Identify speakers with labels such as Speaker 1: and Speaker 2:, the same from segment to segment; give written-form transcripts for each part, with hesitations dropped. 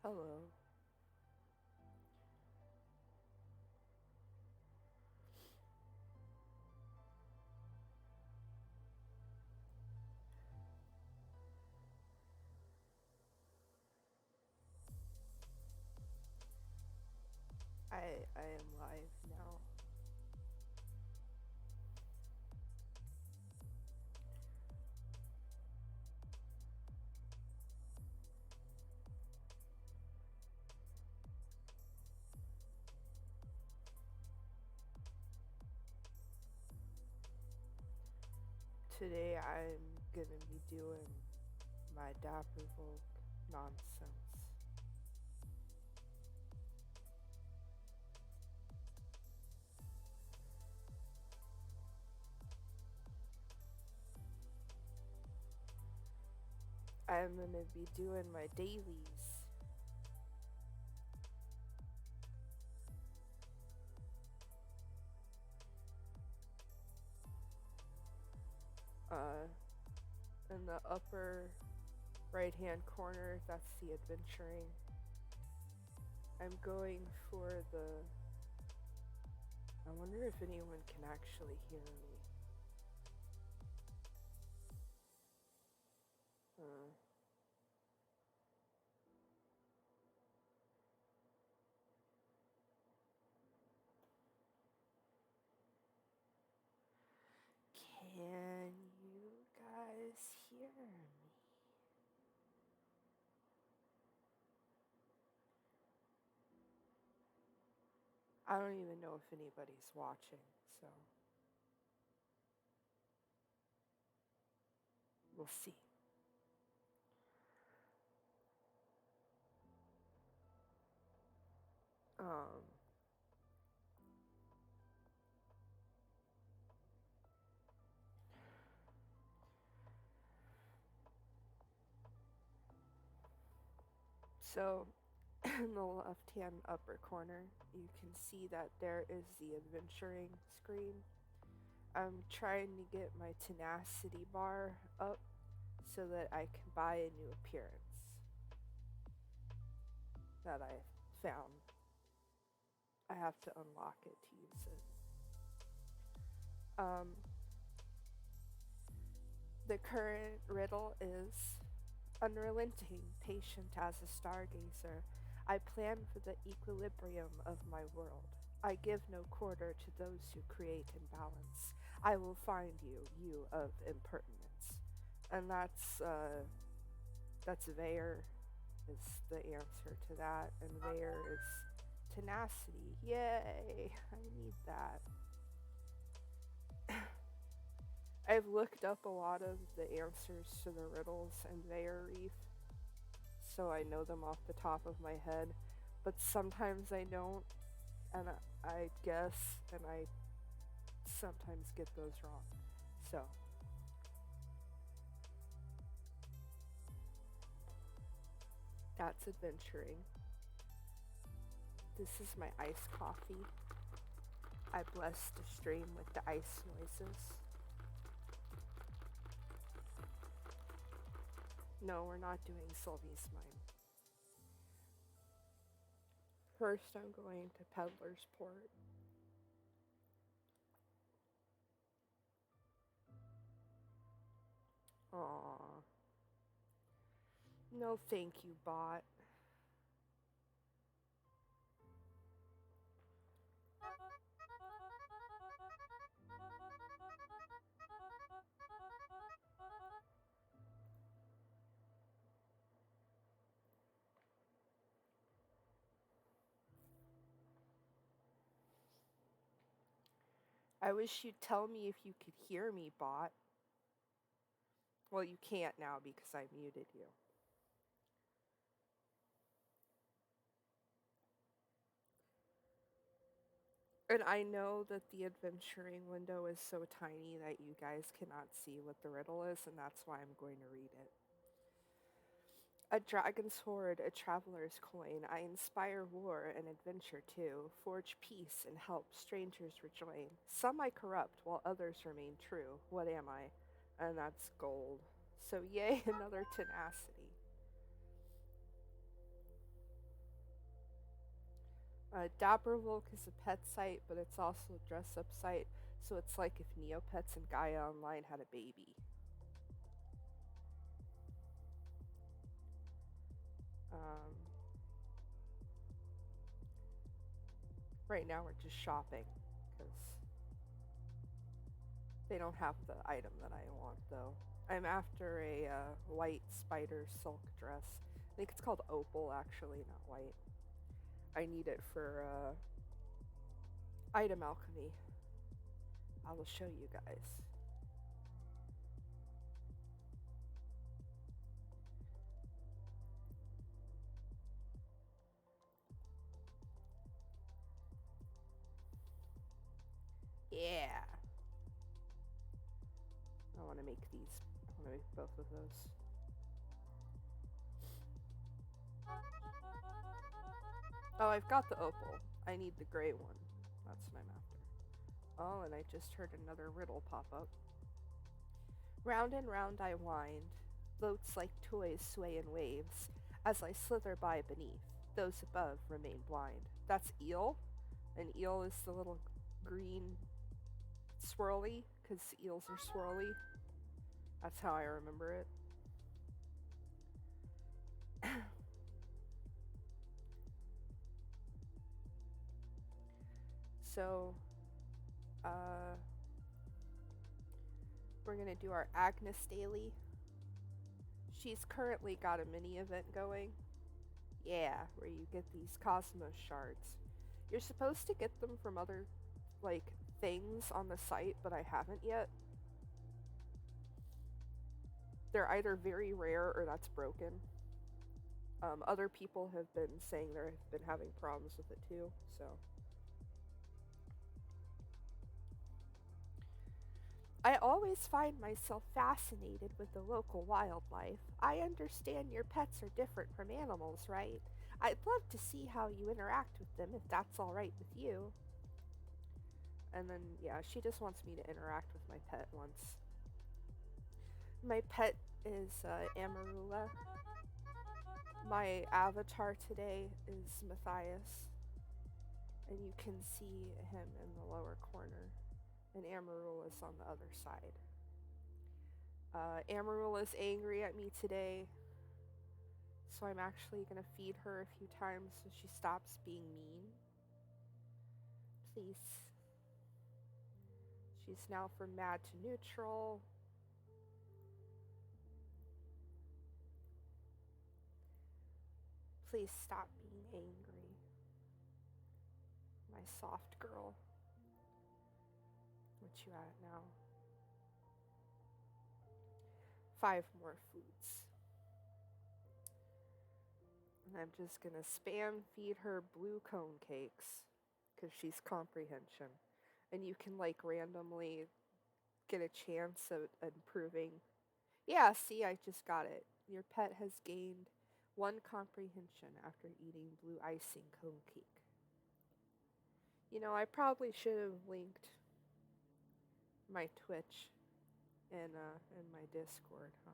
Speaker 1: Hello. I am live now. Today I'm gonna be doing my Dappervolk nonsense. I'm gonna be doing my dailies. Uh, in the upper right hand corner, that's the adventuring. I'm going for the. I wonder if anyone can actually hear me. Uh, can you guys hear me? I don't even know if anybody's watching, so we'll see. Um, so in the left hand upper corner, you can see that there is the adventuring screen. I'm trying to get my tenacity bar up so that I can buy a new appearance that I found. I have to unlock it to use it. Um, the current riddle is unrelenting, patient as a stargazer. I plan for the equilibrium of my world. I give no quarter to those who create imbalance. I will find you, you of impertinence. And that's Vayer is the answer to that, and Vayer is tenacity. Yay! I need that. I've looked up a lot of the answers to the riddles in Vayer Reef, so I know them off the top of my head, but sometimes I don't, and I guess, and I sometimes get those wrong. So, that's adventuring. This is my iced coffee. I bless the stream with the ice noises. No, we're not doing Sylvie's Mine. First, I'm going to Peddler's Port. Aww. No, thank you, bot. I wish you'd tell me if you could hear me, bot. Well, you can't now because I muted you. And I know that the adventuring window is so tiny that you guys cannot see what the riddle is, and that's why I'm going to read it. A dragon's hoard, a traveler's coin. I inspire war and adventure too. Forge peace and help strangers rejoin. Some I corrupt while others remain true. What am I? And that's gold. So, yay, another tenacity. Dappervolk is a pet site, but it's also a dress up site. So it's like if Neopets and Gaia Online had a baby. Um, right now we're just shopping because they don't have the item that I want though. I'm after a white spider silk dress. I think it's called opal actually, not white. I need it for item alchemy. I will show you guys. Yeah. I want to make these. I want to make both of those. Oh, I've got the opal. I need the gray one. That's what I'm after. Oh, and I just heard another riddle pop up. Round and round I wind, boats like toys sway in waves, as I slither by beneath. Those above remain blind. That's eel. An eel is the little green swirly, because eels are swirly. That's how I remember it. So, we're gonna do our Agnes daily. She's currently got a mini event going. Yeah, where you get these cosmos shards. You're supposed to get them from other, like, things on the site, but I haven't yet. They're either very rare or that's broken. Other people have been saying they've been having problems with it too, so. I always find myself fascinated with the local wildlife. I understand your pets are different from animals, right? I'd love to see how you interact with them if that's alright with you. And then, yeah, she just wants me to interact with my pet once. My pet is Amarula. My avatar today is Matthias. And you can see him in the lower corner. And Amarula is on the other side. Amarula is angry at me today. So I'm actually going to feed her a few times so she stops being mean. Please. She's now from mad to neutral. Please stop being angry. My soft girl. What you at now? 5 more foods. And I'm just gonna spam feed her blue cone cakes because she's comprehension. And you can like randomly get a chance of improving. Yeah, see, I just got it. Your pet has gained 1 comprehension after eating blue icing cone cake. You know, I probably should have linked my Twitch in my Discord, huh?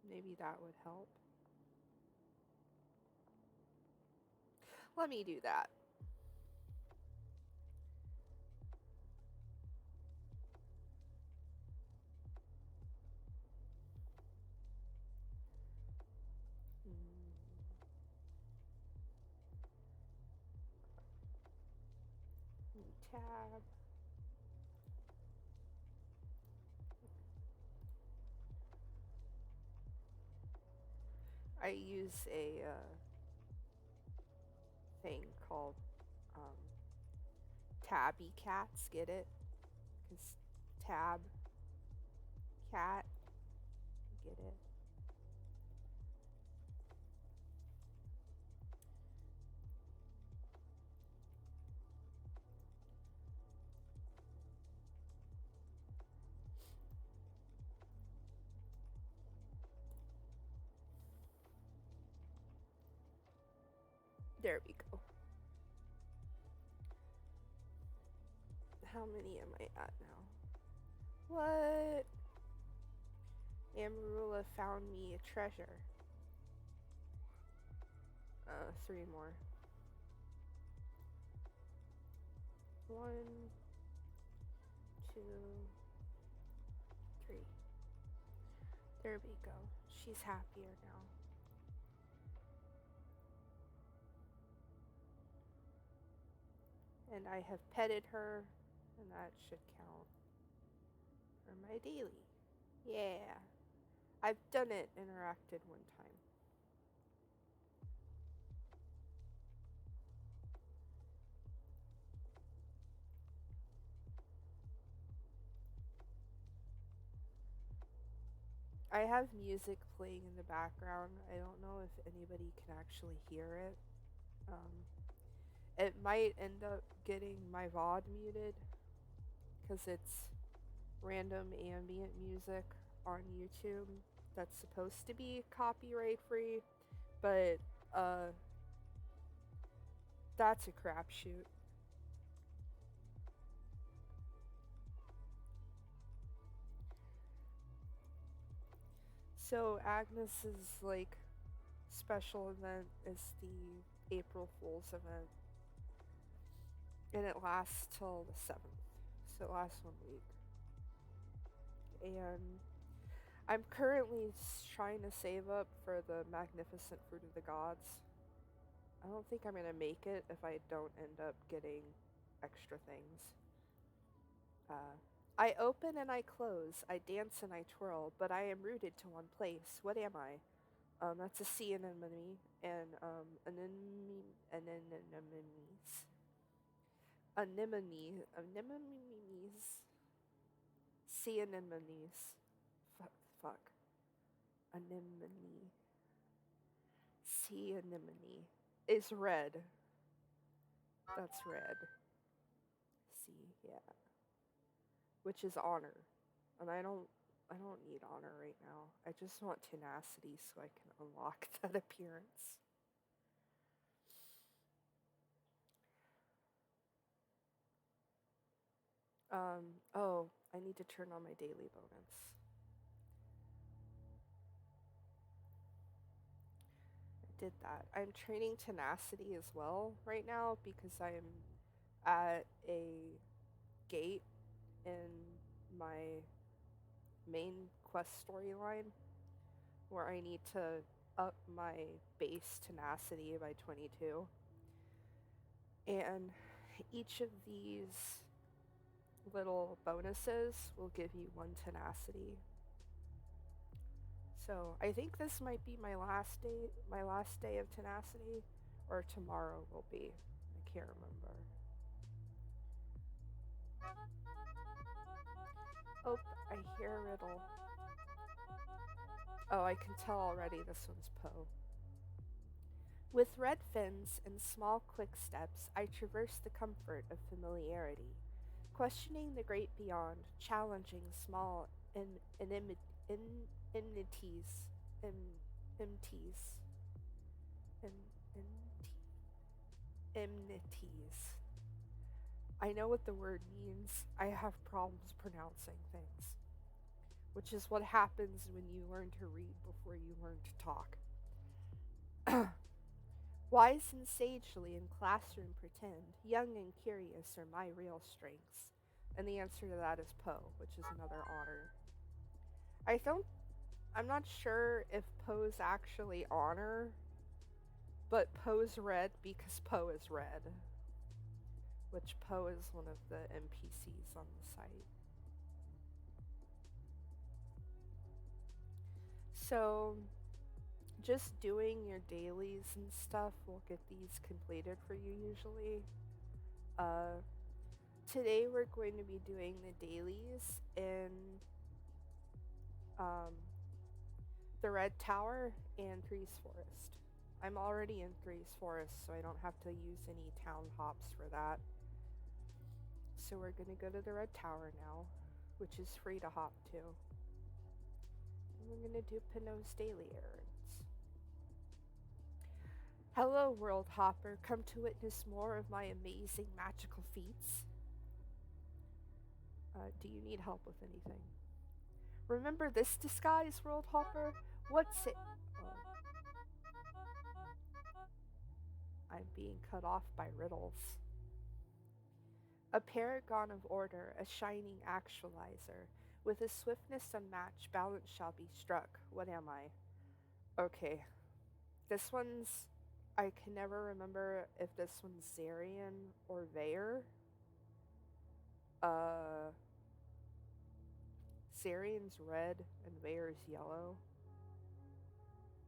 Speaker 1: Maybe that would help. Let me do that. Tab. I use a thing called tabby cats. Get it? Because tab cat. Get it? There we go. How many am I at now? What? Amarula found me a treasure. Three more. One, two, three. There we go. She's happier now. And I have petted her, and that should count for my daily. Yeah. I've done it, interacted one time. I have music playing in the background. I don't know if anybody can actually hear it. Um, it might end up getting my VOD muted because it's random ambient music on YouTube that's supposed to be copyright free, but uh, that's a crapshoot. So Agnes's like special event is the April Fool's event, and it lasts till the 7th. So it lasts 1 week. And I'm currently trying to save up for the Magnificent Fruit of the Gods. I don't think I'm gonna make it if I don't end up getting extra things. I open and I close, I dance and I twirl, but I am rooted to one place. What am I? That's a sea anemone and anemones. Anemones. Sea anemones. Fuck. Anemone. Sea anemone is red. That's red. Sea, yeah. Which is honor. And I don't need honor right now. I just want tenacity so I can unlock that appearance. Oh, I need to turn on my daily bonus. I did that. I'm training tenacity as well right now because I'm at a gate in my main quest storyline where I need to up my base tenacity by 22. And each of these little bonuses will give you 1 tenacity. So I think this might be my last day of tenacity, or tomorrow will be. I can't remember. Oh, I hear a riddle. Oh, I can tell already this one's Poe. With red fins and small quick steps, I traverse the comfort of familiarity, questioning the great beyond, challenging small enmities, enmities, enmities. I know what the word means. I have problems pronouncing things, which is what happens when you learn to read before you learn to talk. Wise and sagely in classroom pretend, young and curious are my real strengths. And the answer to that is Poe, which is another honor. I'm not sure if Poe's actually honor, but Poe's red because Poe is red. Which Poe is one of the NPCs on the site. So just doing your dailies and stuff will get these completed for you usually. Today we're going to be doing the dailies in the Red Tower and Threes Forest. I'm already in Threes Forest, so I don't have to use any town hops for that. So we're going to go to the Red Tower now, which is free to hop to. And we're going to do Pinot's daily errands. Hello, World Hopper. Come to witness more of my amazing magical feats. Do you need help with anything? Remember this disguise, World Hopper? What's it? I'm being cut off by riddles. A paragon of order, a shining actualizer. With a swiftness unmatched, balance shall be struck. What am I? Okay. This one's. I can never remember if this one's Zarian or Vayer. Uh. Zarian's red and Vayer's yellow.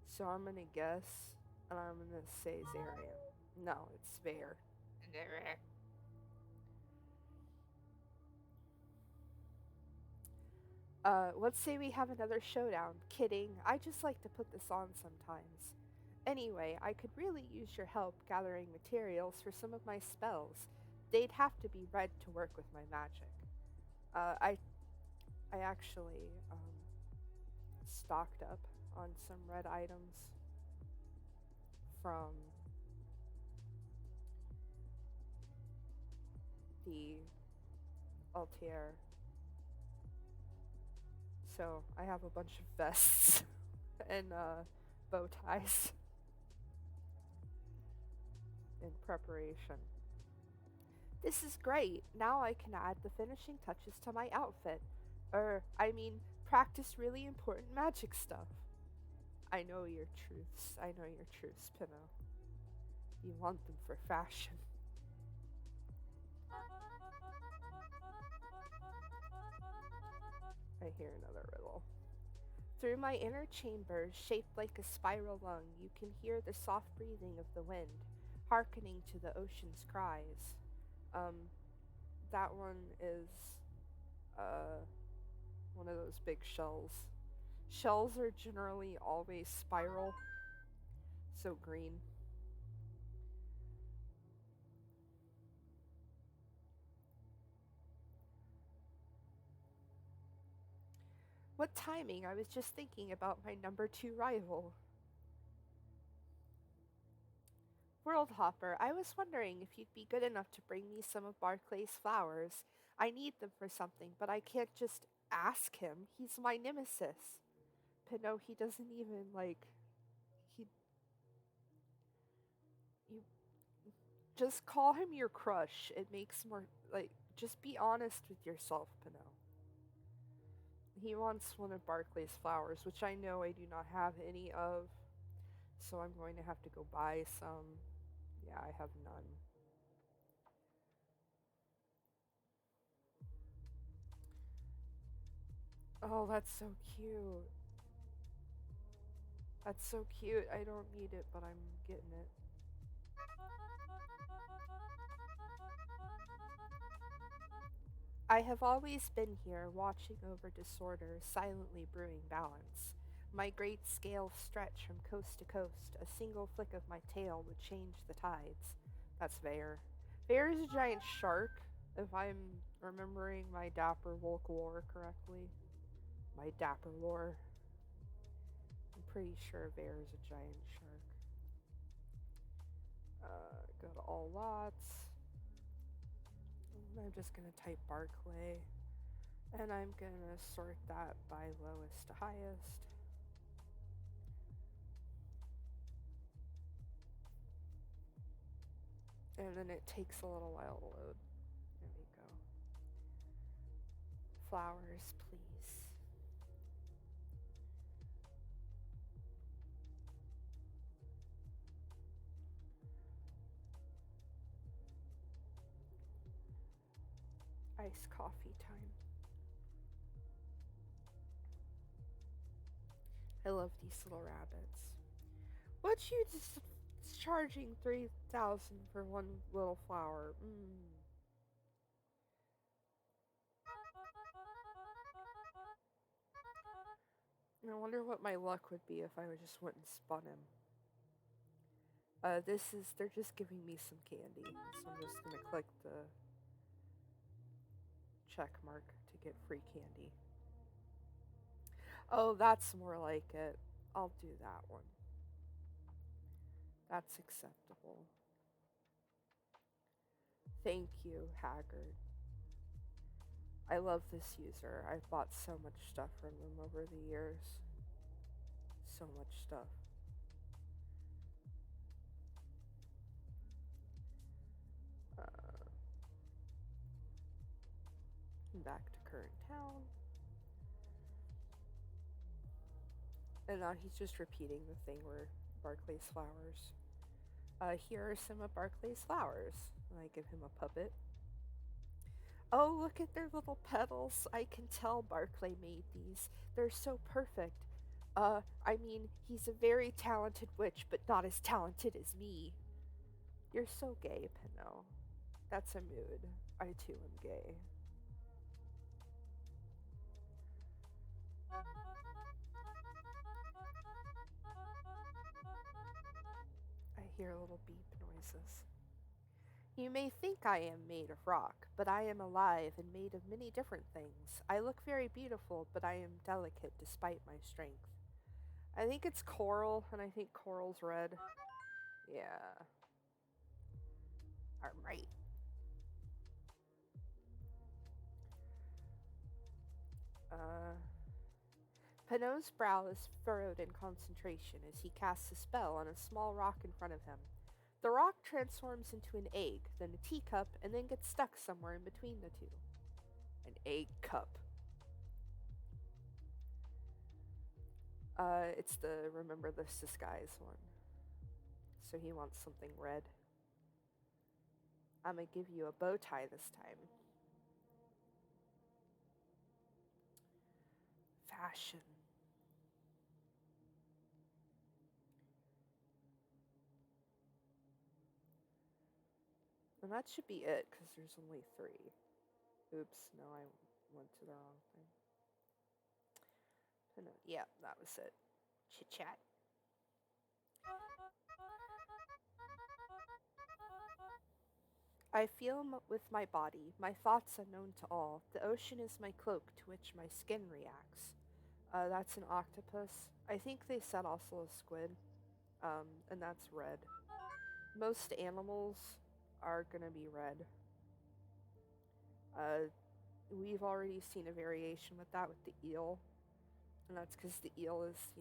Speaker 1: So I'm gonna guess, and I'm gonna say Zarian. No, it's Vayer. Let's say we have another showdown. Kidding, I just like to put this on sometimes. Anyway, I could really use your help gathering materials for some of my spells. They'd have to be red to work with my magic. I actually stocked up on some red items from the Altair. So I have a bunch of vests and bow ties in preparation. This is great. Now I can add the finishing touches to my outfit. I mean, practice really important magic stuff. I know your truths. I know your truths, Pinot. You want them for fashion. I hear another riddle. Through my inner chambers, shaped like a spiral lung, you can hear the soft breathing of the wind, hearkening to the ocean's cries. Um, that one is uh, one of those big shells. Shells are generally always spiral, so green. What timing? I was just thinking about my number 2 rival. World Hopper, I was wondering if you'd be good enough to bring me some of Barclay's flowers. I need them for something, but I can't just ask him. He's my nemesis. Pinot, he doesn't even he you just call him your crush. It makes more just be honest with yourself, Pinot. He wants one of Barclay's flowers, which I know I do not have any of, so I'm going to have to go buy some. Yeah, I have none. Oh, that's so cute. That's so cute. I don't need it, but I'm getting it. I have always been here, watching over disorder, silently brewing balance. My great scales stretch from coast to coast. A single flick of my tail would change the tides. That's Vayer. Vayer is a giant shark, if I'm remembering my Dappervolk lore correctly. My Dapper lore. I'm pretty sure Vayer is a giant shark. Go to all lots. I'm just gonna type Barclay. And I'm gonna sort that by lowest to highest. And then it takes a little while to load. There we go. Flowers, please. Iced coffee time. I love these little rabbits. What you just charging 3,000 for one little flower? I wonder what my luck would be if I just went and spun him. They're just giving me some candy, so I'm just gonna click the check mark to get free candy. Oh, that's more like it. I'll do that one. That's acceptable. Thank you, Haggard. I love this user. I've bought so much stuff from them over the years. So much stuff. Back to current town. And now he's just repeating the thing where Barclay's flowers. Here are some of Barclay's flowers. And I give him a puppet. Oh, look at their little petals. I can tell Barclay made these. They're so perfect. I mean, he's a very talented witch, but not as talented as me. You're so gay, Pinot. That's a mood. I too am gay. I hear little beep noises. You may think I am made of rock, but I am alive and made of many different things. I look very beautiful, but I am delicate despite my strength. I think it's coral, and I think coral's red. Yeah. I'm right. Uh, Pinot's brow is furrowed in concentration as he casts a spell on a small rock in front of him. The rock transforms into an egg, then a teacup, and then gets stuck somewhere in between the two. An egg cup. It's the remember this disguise one. So he wants something red. I'm gonna give you a bow tie this time. Fashion. And that should be it, because there's only 3. Oops, no, I went to the wrong thing. Yeah, that was it. Chit chat. I feel with my body, my thoughts unknown to all. The ocean is my cloak to which my skin reacts. That's an octopus. I think they said also a squid, and that's red. Most animals are gonna be red. We've already seen a variation with that with the eel, and that's because the eel is,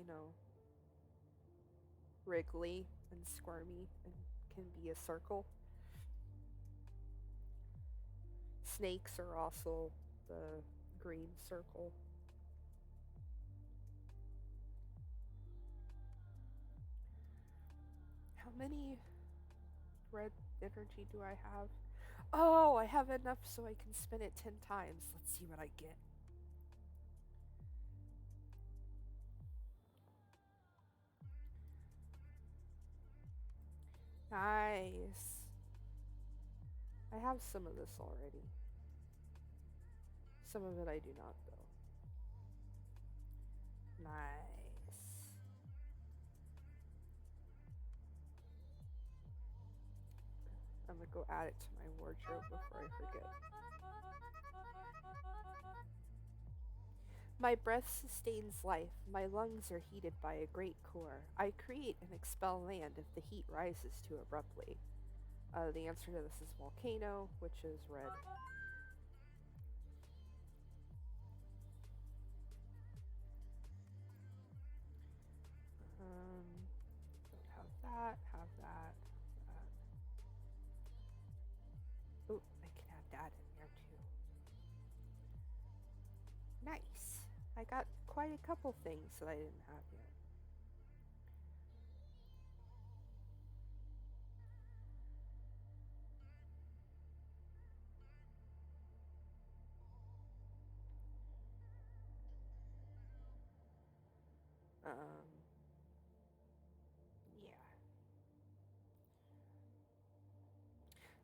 Speaker 1: wriggly and squirmy and can be a circle. Snakes are also the green circle. How many red energy do I have? Oh, I have enough so I can spin it 10 times. Let's see what I get. Nice. I have some of this already. Some of it I do not, though. Nice. I'm gonna go add it to my wardrobe before I forget. My breath sustains life. My lungs are heated by a great core. I create and expel land if the heat rises too abruptly. The answer to this is volcano, which is red. Have that, have that, that. Oh, I can add that in there too. Nice. I got quite a couple things that I didn't have yet. Yeah.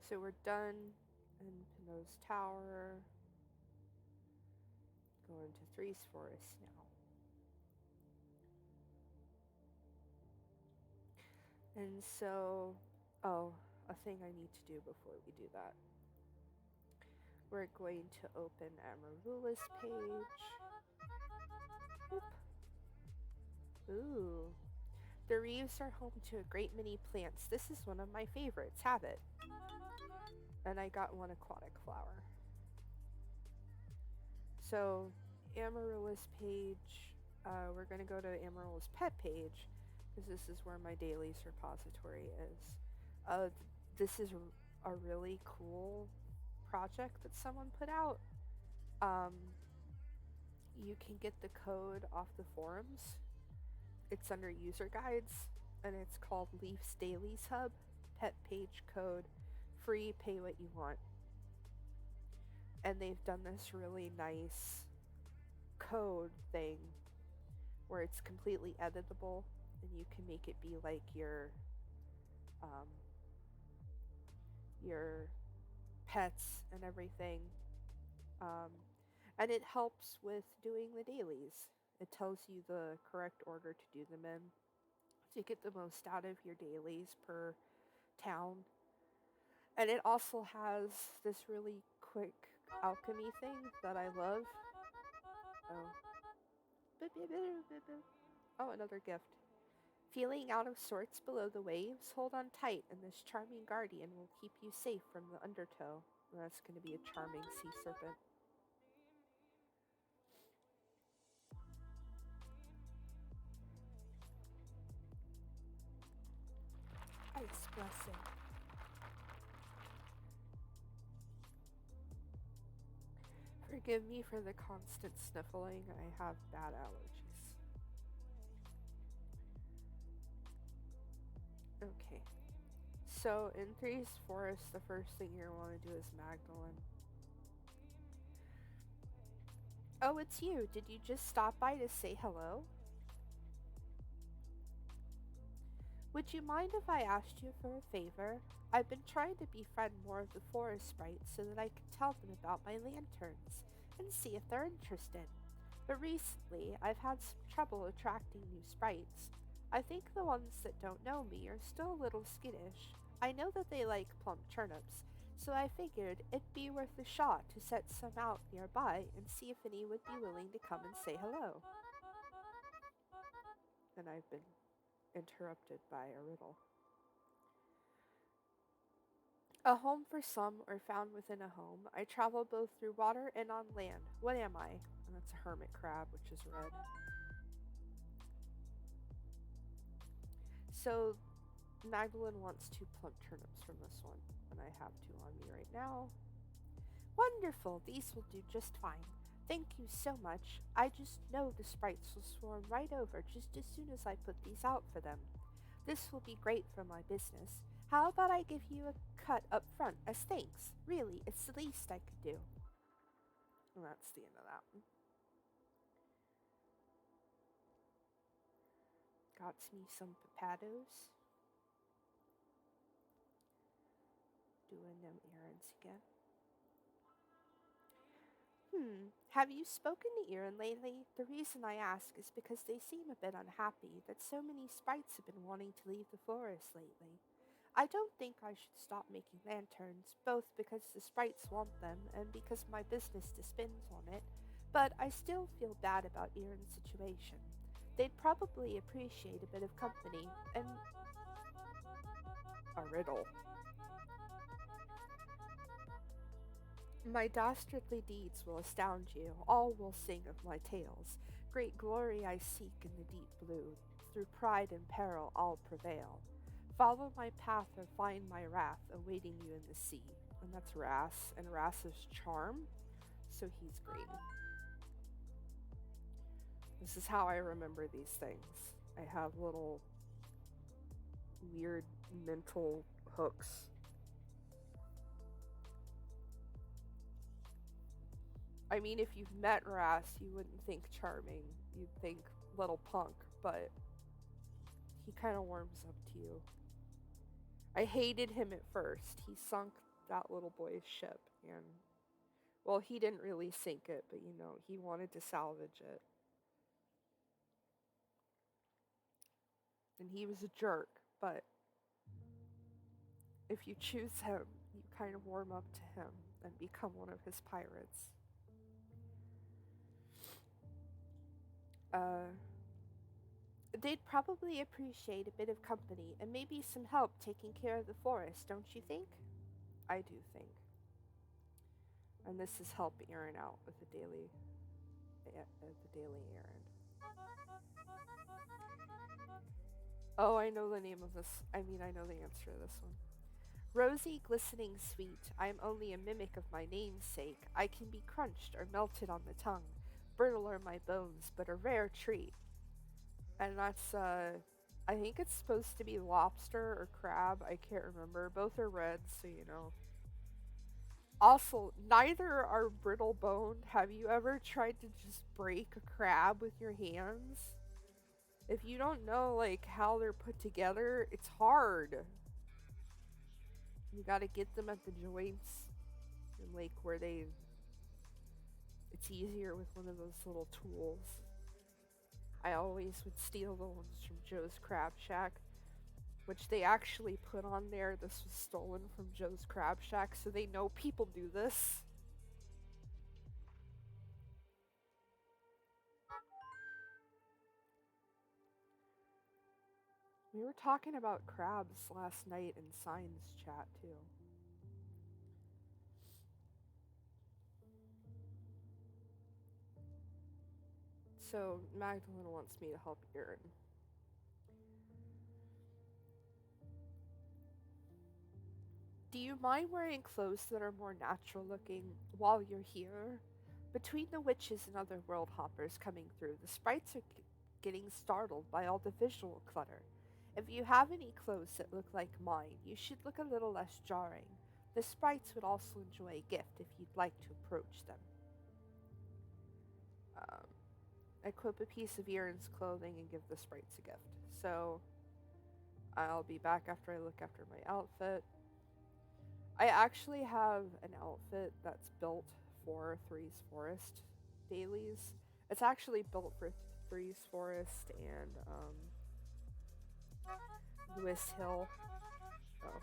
Speaker 1: So we're done in Pinot's Tower. Going to Three's Forest now. And so, a thing I need to do before we do that. We're going to open Amarula's page. Oop. Ooh. The reefs are home to a great many plants. This is one of my favorites. Have it. And I got one aquatic flower. So, Amarula's page, we're going to go to Amarula's pet page, because this is where my Dailies repository is. This is a really cool project that someone put out. Um, you can get the code off the forums. It's under user guides, and it's called Leaf's Dailies Hub. Pet page code, free, pay what you want. And they've done this really nice code thing where it's completely editable, and you can make it be like um, your pets and everything. Um, and it helps with doing the dailies. It tells you the correct order to do them in to get the most out of your dailies per town. And it also has this really quick alchemy thing that I love. Oh, another gift. Feeling out of sorts below the waves, hold on tight, and this charming guardian will keep you safe from the undertow. And that's going to be a charming sea serpent. Ice blessing. Forgive me for the constant sniffling. I have bad allergies. Okay. So in Three's Forest, the first thing you're going to want to do is Magdalene. Oh, it's you. Did you just stop by to say hello? Would you mind if I asked you for a favor? I've been trying to befriend more of the forest sprites so that I can tell them about my lanterns and see if they're interested. But recently, I've had some trouble attracting new sprites. I think the ones that don't know me are still a little skittish. I know that they like plump turnips, so I figured it'd be worth a shot to set some out nearby and see if any would be willing to come and say hello. And I've been interrupted by a riddle. A home for some, or found within a home. I travel both through water and on land. What am I? And that's a hermit crab, which is red. So Magdalene wants 2 plump turnips from this one, and I have 2 on me right now. Wonderful! These will do just fine. Thank you so much. I just know the sprites will swarm right over just as soon as I put these out for them. This will be great for my business. How about I give you a cut up front as thanks? Really, it's the least I could do. And that's the end of that one. Got me some papados. Doing them errands again. Have you spoken to Erin lately? The reason I ask is because they seem a bit unhappy that so many sprites have been wanting to leave the forest lately. I don't think I should stop making lanterns, both because the sprites want them and because my business depends on it, but I still feel bad about Erin's situation. They'd probably appreciate a bit of company, and a riddle. My dastardly deeds will astound you, all will sing of my tales. Great glory I seek in the deep blue, through pride and peril I'll prevail. Follow my path or find my wrath awaiting you in the sea. And that's Ras, and Ras is charm, so he's green. This is how I remember these things. I have little weird mental hooks. I mean, if you've met Ras, you wouldn't think charming. You'd think little punk, but he kind of warms up to you. I hated him at first. He sunk that little boy's ship, and, well, he didn't really sink it, but you know, he wanted to salvage it. And he was a jerk, but if you choose him, you kind of warm up to him and become one of his pirates. They'd probably appreciate a bit of company and maybe some help taking care of the forest, don't you think? I do think. And this is help Erin out with the daily errand. Oh, I know the name of this. I mean, I know the answer to this one. Rosy, glistening sweet, I am only a mimic of my namesake. I can be crunched or melted on the tongue. Brittle are my bones, but a rare treat. And that's, I think it's supposed to be lobster or crab. I can't remember. Both are red, so you know. Also, neither are brittle boned. Have you ever tried to just break a crab with your hands? If you don't know like how they're put together, it's hard. You got to get them at the joints and like where they it's easier with one of those little tools. I always would steal the ones from Joe's Crab Shack, which they actually put on there. This was stolen from Joe's Crab Shack, so they know people do this. We were talking about crabs last night in Science Chat, too. So, Magdalene wants me to help Erin. Do you mind wearing clothes that are more natural looking while you're here? Between the witches and other world hoppers coming through, the sprites are getting startled by all the visual clutter. If you have any clothes that look like mine, you should look a little less jarring. The sprites would also enjoy a gift if you'd like to approach them. Um, Equip a piece of Erin's clothing and give the sprites a gift. So, I'll be back after I look after my outfit. I actually have an outfit that's built for Three's Forest dailies. It's actually built for Three's Forest and Lewis Hill. Oh.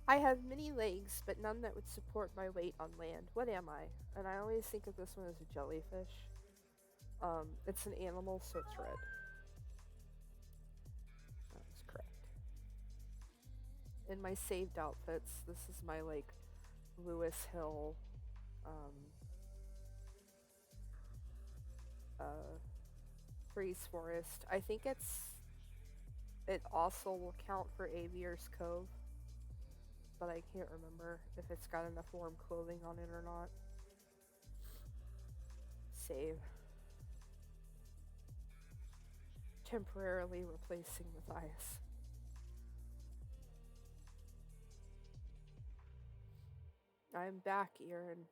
Speaker 1: I have many legs, but none that would support my weight on land. What am I? And I always think of this one as a jellyfish. It's an animal, so it's red. That was correct. In my saved outfits, this is my like Lewis Hill um, Freeze Forest. I think it also will count for Avier's Cove, but I can't remember if it's got enough warm clothing on it or not. Save. Temporarily replacing Matthias. I'm back, Erin.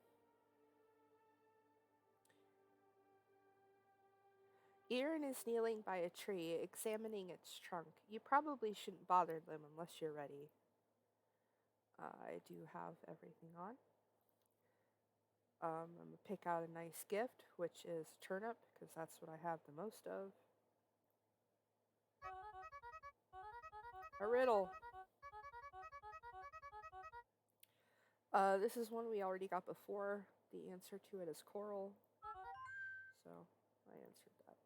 Speaker 1: Erin is kneeling by a tree, examining its trunk. You probably shouldn't bother them unless you're ready. I do have everything on. I'm going to pick out a nice gift, which is turnip, because that's what I have the most of. A riddle. This is one we already got before. The answer to it is coral. So, I answered that.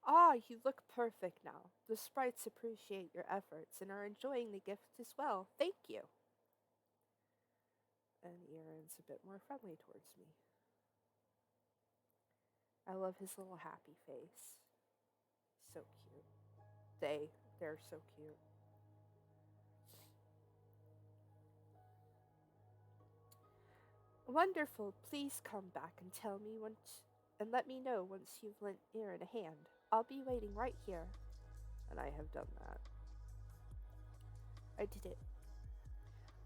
Speaker 1: Ah, you look perfect now. The sprites appreciate your efforts and are enjoying the gift as well. Thank you. And Erin's a bit more friendly towards me. I love his little happy face. So cute. They're so cute. Wonderful. Please come back and tell me once and let me know once you've lent Erin a hand. I'll be waiting right here. And I have done that. I did it.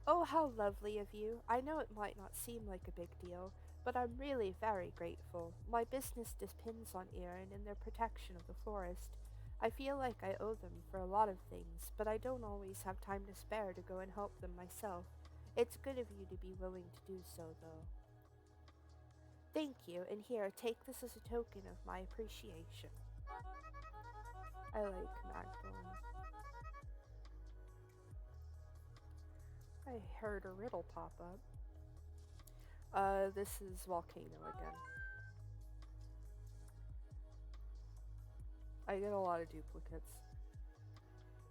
Speaker 1: Oh, how lovely of you. I know it might not seem like a big deal, but I'm really very grateful. My business depends on Erin and their protection of the forest. I feel like I owe them for a lot of things, but I don't always have time to spare to go and help them myself. It's good of you to be willing to do so, though. Thank you, and here, take this as a token of my appreciation. I like Magdalene. I heard a riddle pop up. This is Volcano again. I get a lot of duplicates.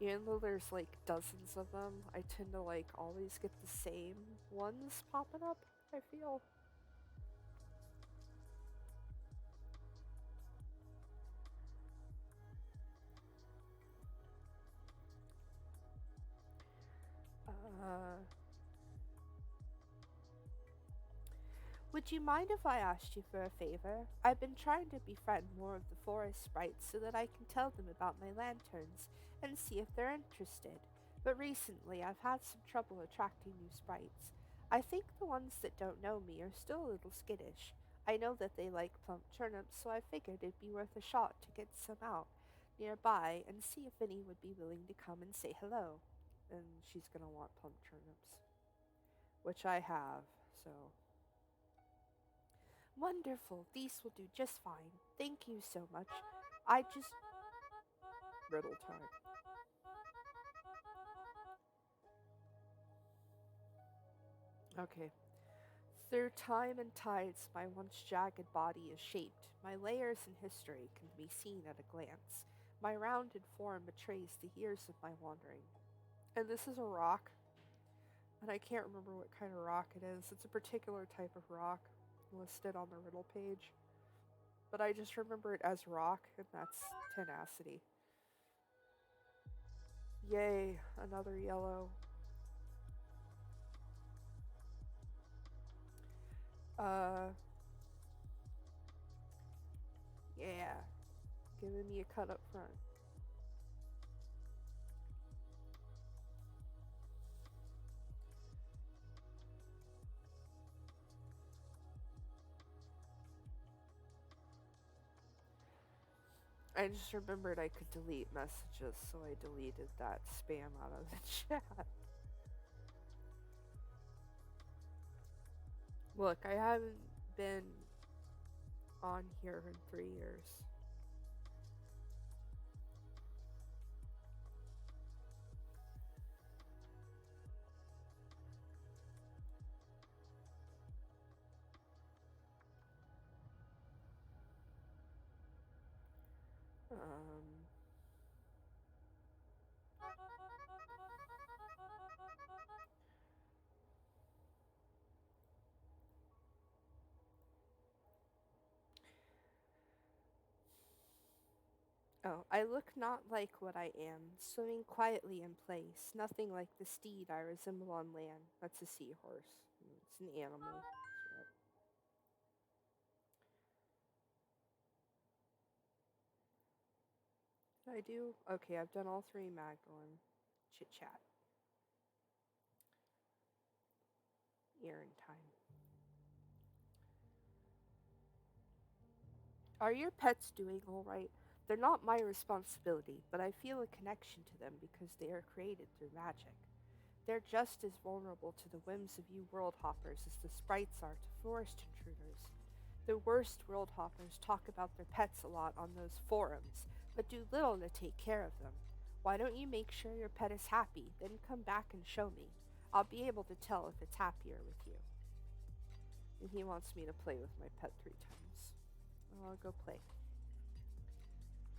Speaker 1: Even though there's like dozens of them, I tend to like always get the same ones popping up, I feel. Uh, would you mind if I asked you for a favor? I've been trying to befriend more of the forest sprites so that I can tell them about my lanterns and see if they're interested. But recently I've had some trouble attracting new sprites. I think the ones that don't know me are still a little skittish. I know that they like plump turnips, so I figured it'd be worth a shot to get some out nearby and see if any would be willing to come and say hello. And she's gonna want plump turnips, which I have, so. Wonderful. These will do just fine. Thank you so much. I just. Riddle time. Okay. Through time and tides, my once jagged body is shaped. My layers and history can be seen at a glance. My rounded form betrays the years of my wandering. And this is a rock, and I can't remember what kind of rock it is. It's a particular type of rock listed on the riddle page. But I just remember it as rock, and that's tenacity. Yay, another yellow. Uh, yeah, giving me a cut up front. I just remembered I could delete messages, so I deleted that spam out of the chat. Look, I haven't been on here in 3 years. Um, oh, I look not like what I am, swimming quietly in place, nothing like the steed I resemble on land. That's a seahorse. It's an animal. I do? Okay, I've done all three Magdalene. Chit chat. Errand time. Are your pets doing all right? They're not my responsibility, but I feel a connection to them because they are created through magic. They're just as vulnerable to the whims of you world hoppers as the sprites are to forest intruders. The worst world hoppers talk about their pets a lot on those forums, but do little to take care of them. Why don't you make sure your pet is happy, then come back and show me? I'll be able to tell if it's happier with you. And he wants me to play with my pet 3 times. Well, I'll go play.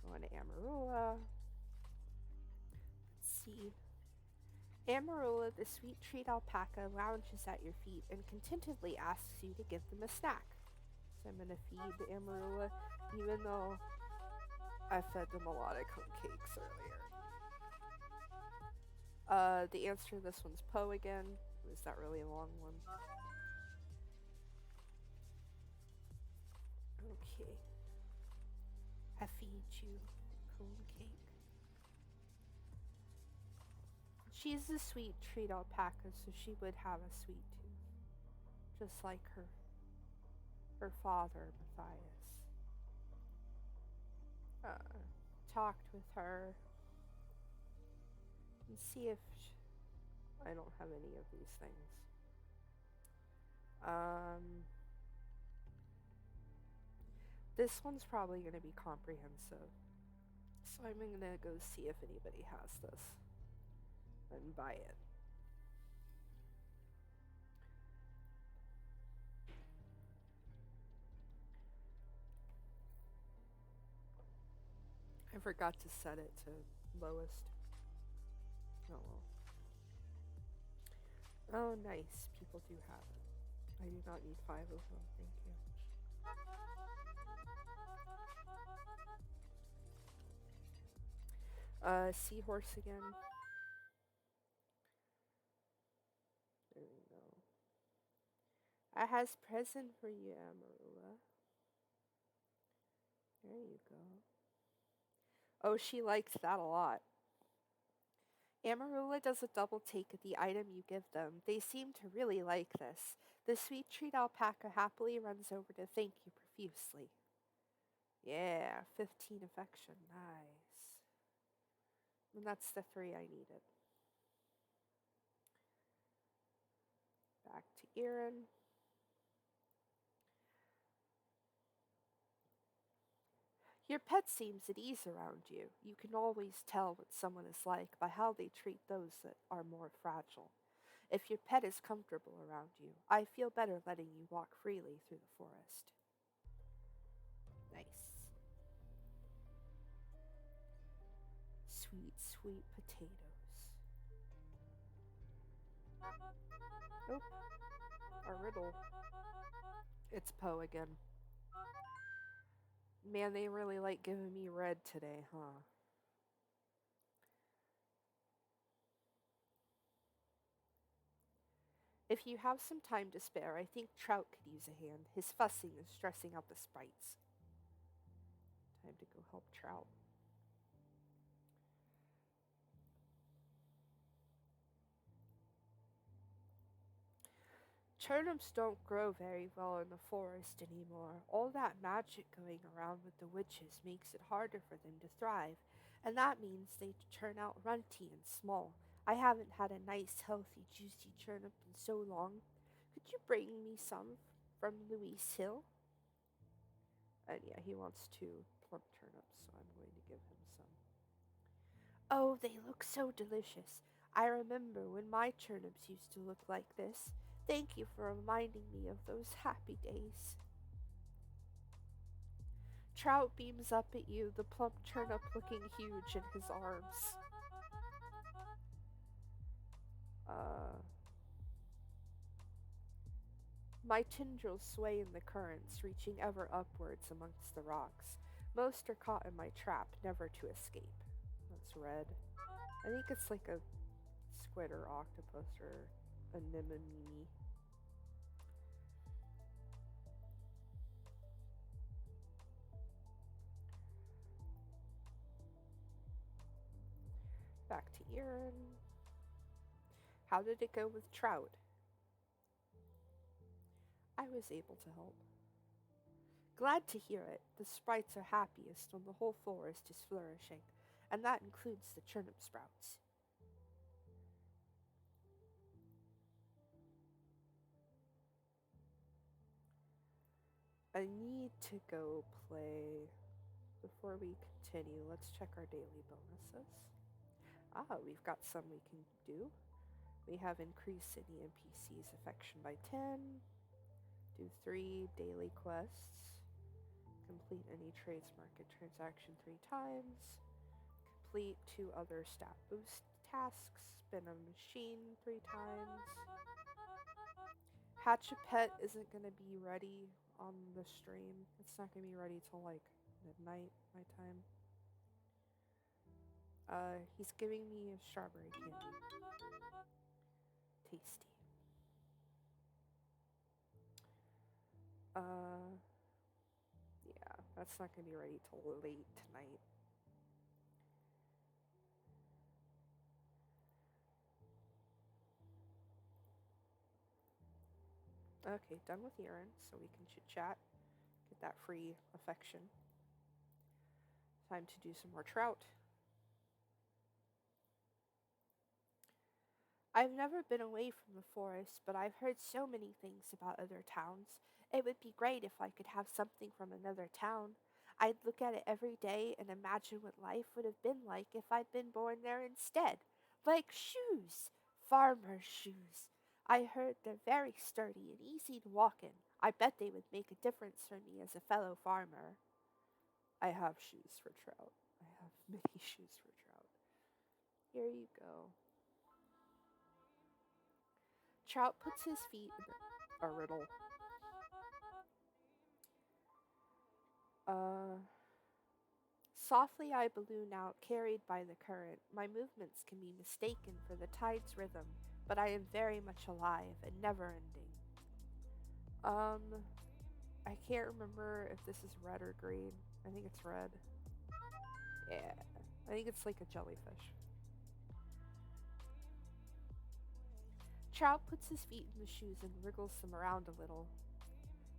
Speaker 1: Going to Amarula. Let's see. Amarula, the sweet treat alpaca, lounges at your feet and contentedly asks you to give them a snack. So I'm going to feed Amarula, even though I fed them a lot of cupcakes earlier. The answer to this one's Poe again. Was that really a long one? Okay. I feed you cone cake. She's a sweet treat alpaca, so she would have a sweet tooth. Just like her father, Matthias. Talked with her and see if I don't have any of these things. This one's probably going to be comprehensive, so I'm going to go see if anybody has this and buy it. I forgot to set it to lowest. Oh well. Oh, nice. People do have it. I do not need 5 of them. Thank you. Seahorse again. I has present for you, Amarula. There you go. Oh, she likes that a lot. Amarula does a double take at the item you give them. They seem to really like this. The sweet treat alpaca happily runs over to thank you profusely. Yeah, 15 affection. Nice. And that's the 3 I needed. Back to Erin. Your pet seems at ease around you. You can always tell what someone is like by how they treat those that are more fragile. If your pet is comfortable around you, I feel better letting you walk freely through the forest. Nice. Sweet, sweet potatoes. Oh, a riddle. It's Poe again. Man, they really like giving me red today, huh? If you have some time to spare, I think Trout could use a hand. His fussing is stressing out the sprites. Time to go help Trout. Turnips don't grow very well in the forest anymore. All that magic going around with the witches makes it harder for them to thrive, and that means they turn out runty and small. I haven't had a nice, healthy, juicy turnip in so long. Could you bring me some from Louise Hill? And yeah, he wants 2 plump turnips, so I'm going to give him some. Oh, they look so delicious. I remember when my turnips used to look like this. Thank you for reminding me of those happy days. Trout beams up at you, the plump turnip looking huge in his arms. My tendrils sway in the currents, reaching ever upwards amongst the rocks. Most are caught in my trap, never to escape. That's red. I think it's like a squid or octopus or anemone. Back to Erin. How did it go with Trout? I was able to help. Glad to hear it. The sprites are happiest when the whole forest is flourishing, and that includes the turnip sprouts. I need to go play. Before we continue, let's check our daily bonuses. We've got some we can do. We have increase any NPC's affection by 10. Do 3 daily quests. Complete any trades market transaction 3 times. Complete 2 other stat boost tasks. Spin a machine 3 times. Hatch a Pet isn't going to be ready on the stream. It's not going to be ready till like midnight my time. He's giving me a strawberry candy. Tasty. Yeah, that's not gonna be ready till late tonight. Okay, done with Erin, so we can chit chat, get that free affection. Time to do some more Trout. I've never been away from the forest, but I've heard so many things about other towns. It would be great if I could have something from another town. I'd look at it every day and imagine what life would have been like if I'd been born there instead. Like shoes, farmer's shoes. I heard they're very sturdy and easy to walk in. I bet they would make a difference for me as a fellow farmer. I have shoes for Trout. I have many shoes for Trout. Here you go. Trout puts his feet in a riddle. Softly I balloon out, carried by the current. My movements can be mistaken for the tide's rhythm, but I am very much alive and never ending. Um, I can't remember if this is red or green. I think it's red. Yeah. I think it's like a jellyfish. Trout puts his feet in the shoes and wriggles them around a little.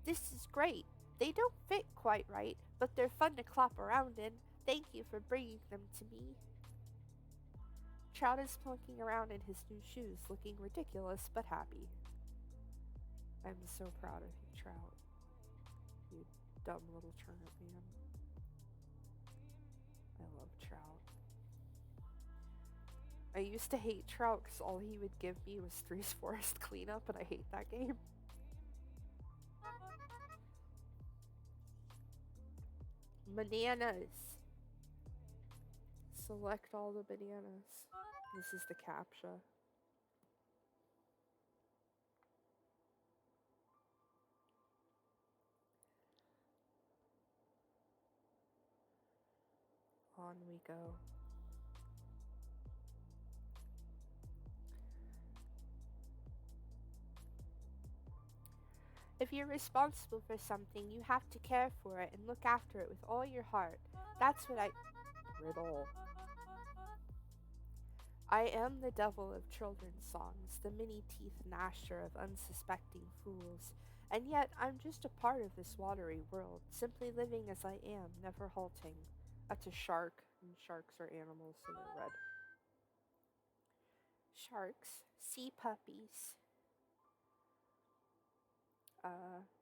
Speaker 1: This is great. They don't fit quite right, but they're fun to clop around in. Thank you for bringing them to me. Trout is plunking around in his new shoes, looking ridiculous but happy. I'm so proud of you, Trout. You dumb little turnip man. I love Trout. I used to hate Trout because all he would give me was Three's Forest Cleanup, and I hate that game. Bananas. Select all the bananas. This is the CAPTCHA. On we go. If you're responsible for something, you have to care for it and look after it with all your heart. That's what I. Riddle. I am the devil of children's songs, the many-teethed gnasher of unsuspecting fools. And yet, I'm just a part of this watery world, simply living as I am, never halting. That's a shark, and sharks are animals, so they're red. Sharks, sea puppies.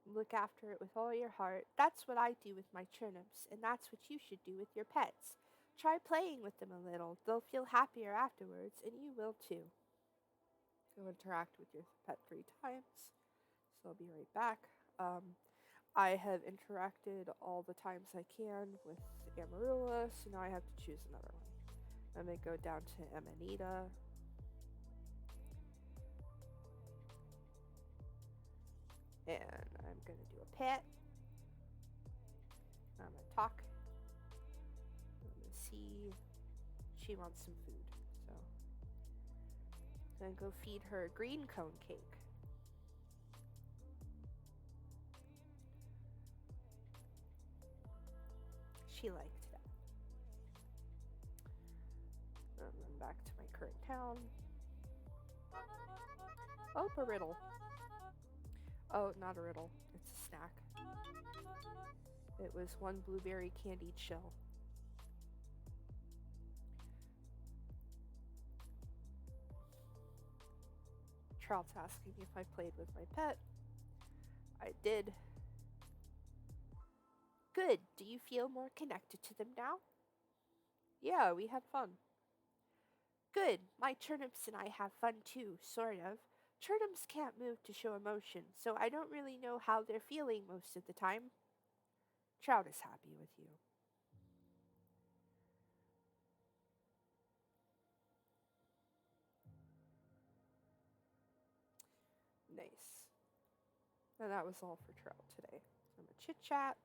Speaker 1: Look after it with all your heart. That's what I do with my turnips, and that's what you should do with your pets. Try playing with them a little. They'll feel happier afterwards, and you will too. Go interact with your pet 3 times. So I'll be right back. I have interacted all the times I can with Amarula, so now I have to choose another one. I'm going to go down to Amanita. And I'm going to do a pet. I'm going to talk. I'm going to see. She wants some food, so I'm going to go feed her a green cone cake. She liked that. And then back to my current town. Oh, a riddle. Oh, not a riddle. It's a snack. It was one blueberry candied shell. Trout's asking if I played with my pet. I did. Good. Do you feel more connected to them now? Yeah, we had fun. Good. My turnips and I have fun too, sort of. Turnips can't move to show emotion, so I don't really know how they're feeling most of the time. Trout is happy with you. Nice. And that was all for Trout today. So I'm gonna chit chat,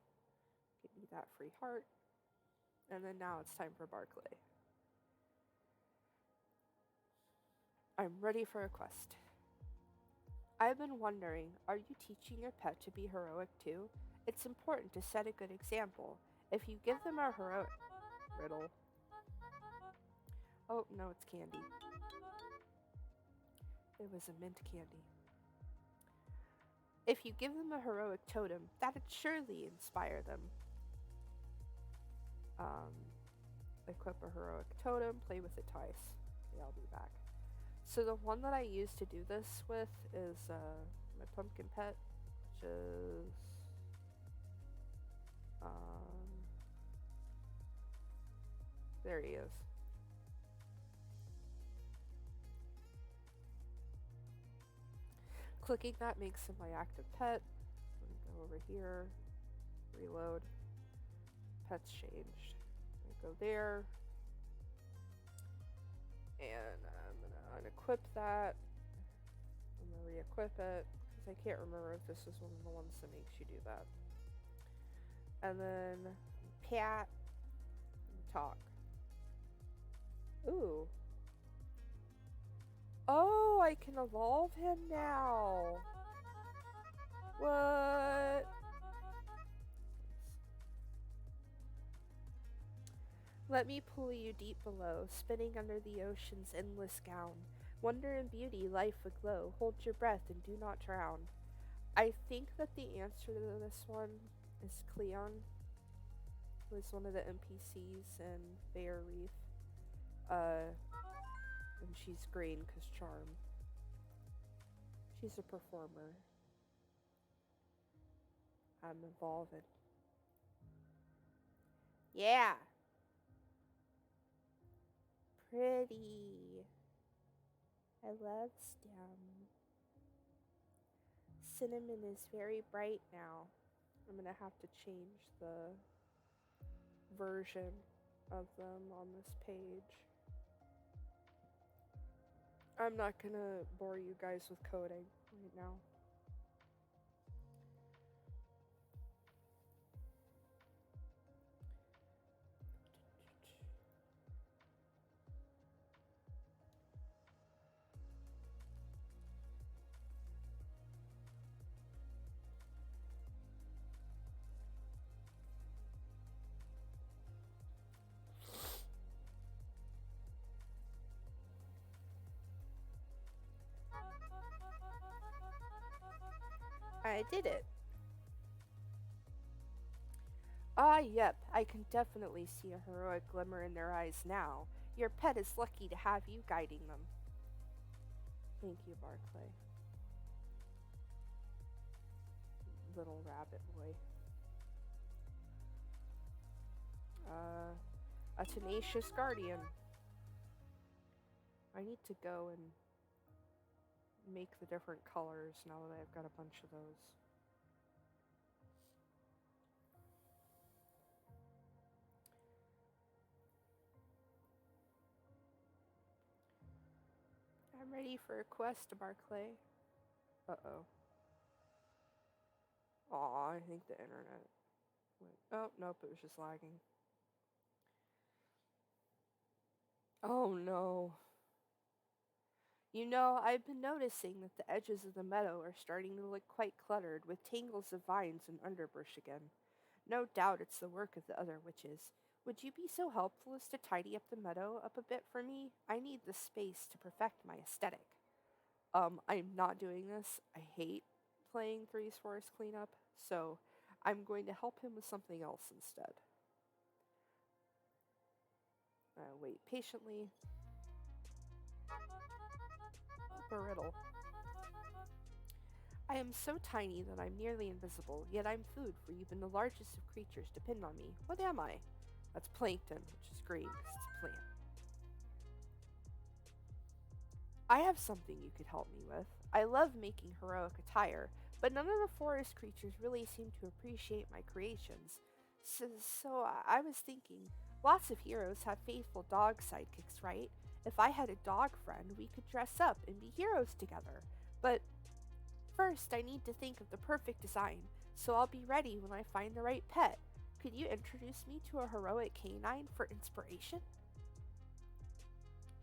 Speaker 1: give me that free heart, and then now it's time for Barclay. I'm ready for a quest. I've been wondering, are you teaching your pet to be heroic too? It's important to set a good example. If you give them a heroic riddle. Oh, no, it's candy. It was a mint candy. If you give them a heroic totem, that'd surely inspire them. Equip a heroic totem, play with it twice. Okay, I'll be back. So the one that I use to do this with is my pumpkin pet, which is there he is. Clicking that makes him my active pet. I'm gonna go over here, reload. Pet's changed. I'm gonna go there, and I'm gonna unequip that. I'm gonna re-equip it because I can't remember if this is one of the ones that makes you do that. And then pat and talk. Ooh. Oh, I can evolve him now. What? Let me pull you deep below, spinning under the ocean's endless gown. Wonder and beauty, life aglow. Hold your breath and do not drown. I think that the answer to this one is Cleon, who is one of the NPCs in Fair Reef. And she's green because charm. She's a performer. I'm evolving. Yeah! Pretty. I love STEM. Cinnamon is very bright now. I'm gonna have to change the version of them on this page. I'm not gonna bore you guys with coding right now. I did it. Ah, yep, I can definitely see a heroic glimmer in their eyes now. Your pet is lucky to have you guiding them. Thank you, Barclay. Little rabbit boy. A tenacious guardian. I need to go and make the different colors now that I've got a bunch of those. I'm ready for a quest, Barclay. Uh-oh. Aw, I think the internet went... Oh, nope, it was just lagging. Oh, no. You know, I've been noticing that the edges of the meadow are starting to look quite cluttered, with tangles of vines and underbrush again. No doubt it's the work of the other witches. Would you be so helpful as to tidy up the meadow up a bit for me? I need the space to perfect my aesthetic. I'm not doing this. I hate playing Three's Forest Cleanup, so I'm going to help him with something else instead. Wait patiently. A riddle. I am so tiny that I'm nearly invisible, yet I'm food for even the largest of creatures depend on me. What am I? That's plankton, which is green because it's a plant. I have something you could help me with. I love making heroic attire, but none of the forest creatures really seem to appreciate my creations. So I was thinking, lots of heroes have faithful dog sidekicks, right? If I had a dog friend, we could dress up and be heroes together. But first, I need to think of the perfect design, so I'll be ready when I find the right pet. Could you introduce me to a heroic canine for inspiration?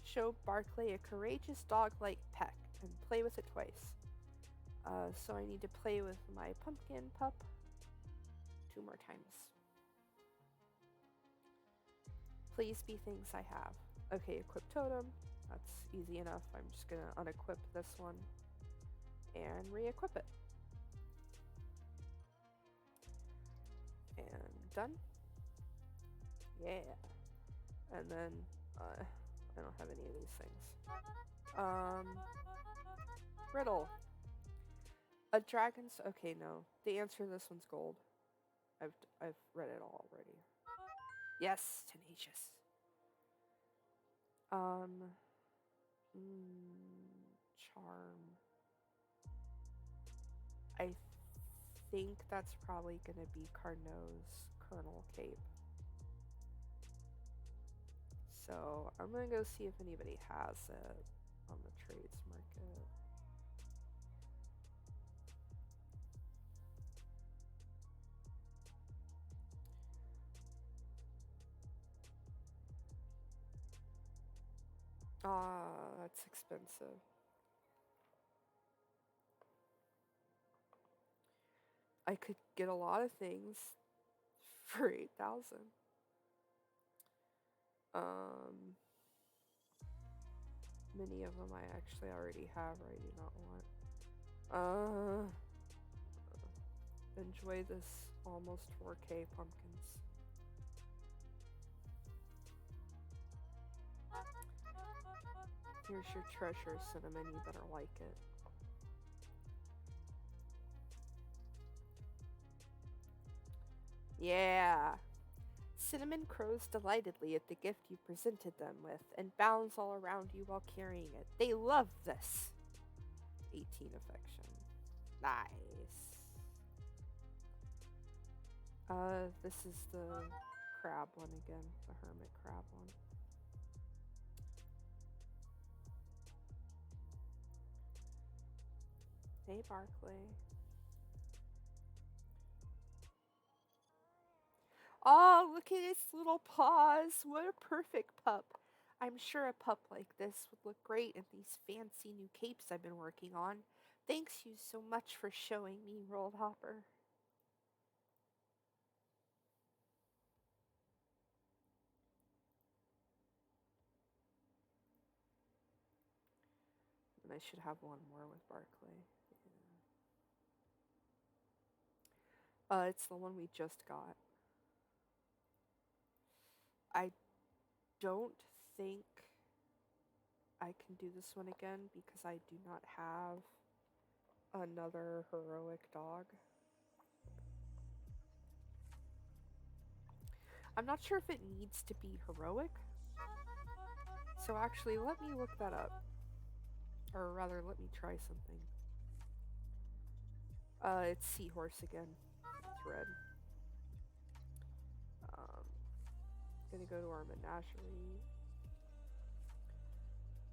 Speaker 1: Show Barclay a courageous dog-like peck and play with it twice. So I need to play with my pumpkin pup 2 more times. Please be things I have. Okay, equip totem. That's easy enough. I'm just gonna unequip this one and re-equip it. And done. Yeah. And then I don't have any of these things. Riddle. A dragon's... Okay, no. The answer to this one's gold. I've read it all already. Yes, tenacious. Charm. I think that's probably gonna be Carnot's Kernel Cape. So I'm gonna go see if anybody has it on the trades market. Ah, that's expensive. I could get a lot of things for 8,000. Many of them I actually already have or I do not want. Enjoy this almost 4K pumpkins. Here's your treasure, Cinnamon. You better like it. Yeah. Cinnamon crows delightedly at the gift you presented them with and bounds all around you while carrying it. They love this. 18 affection. Nice. This is the crab one again, the hermit crab one. Hey, Barkley. Oh, look at its little paws. What a perfect pup. I'm sure a pup like this would look great in these fancy new capes I've been working on. Thanks you so much for showing me, Rolled Hopper. And I should have one more with Barkley. Yeah. It's the one we just got. I don't think I can do this one again because I do not have another heroic dog. I'm not sure if it needs to be heroic. So actually, let me look that up. Or rather, let me try something. It's seahorse again. It's red. Gonna go to our menagerie.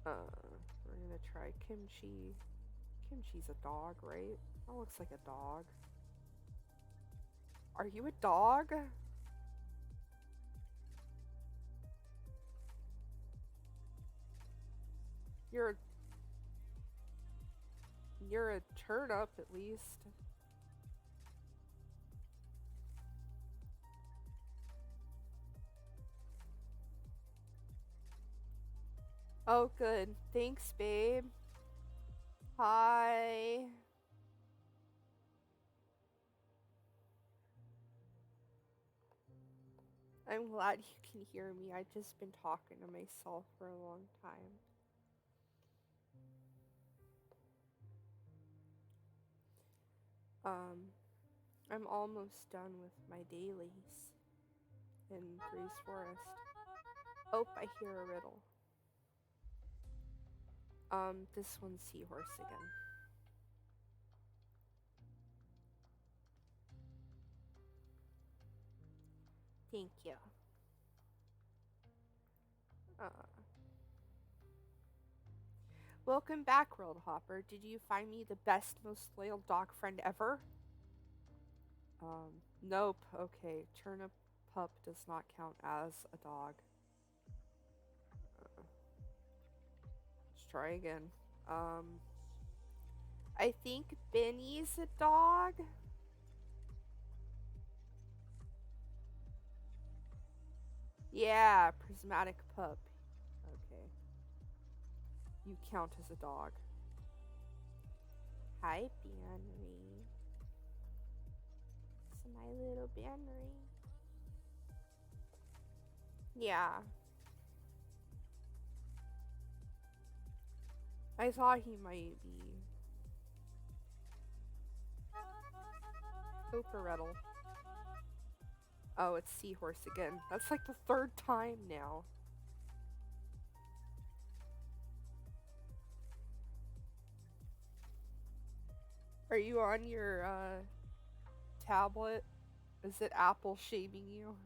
Speaker 1: We're gonna try Kimchi. Kimchi's a dog, right? That looks like a dog. Are you a dog? You're a turnip at least. Oh, good. Thanks, babe. Hi. I'm glad you can hear me. I've just been talking to myself for a long time. I'm almost done with my dailies in Breeze Forest. Oh, I hear a riddle. This one's seahorse again. Thank you. Welcome back, World Hopper. Did you find me the best, most loyal dog friend ever? Nope. Okay, turnip pup does not count as a dog. Let's try again. I think Benny's a dog. Yeah, prismatic pup. Okay. You count as a dog. Hi, Bannery. It's my little Bannery. Yeah. I thought he might be. Operettle. Oh, it's seahorse again. That's like the third time now. Are you on your tablet? Is it Apple shaming you?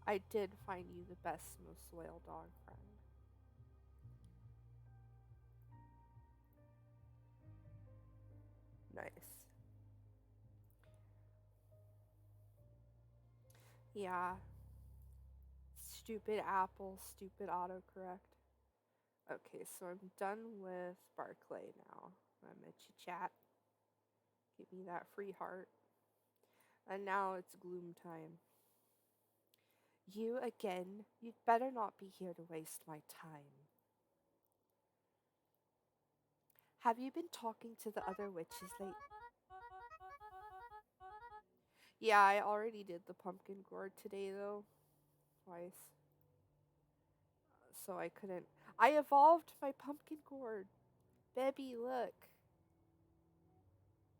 Speaker 1: I did find you the best, most loyal dog friend. Nice. Yeah. It's Stupid Apple, stupid autocorrect. Okay, so I'm done with Barclay now. I'm gonna chit chat. Give me that free heart. And now it's gloom time. You again? You'd better not be here to waste my time. Have you been talking to the other witches lately? Yeah, I already did the pumpkin gourd today though. Twice. So I couldn't. I evolved my pumpkin gourd. Baby, look.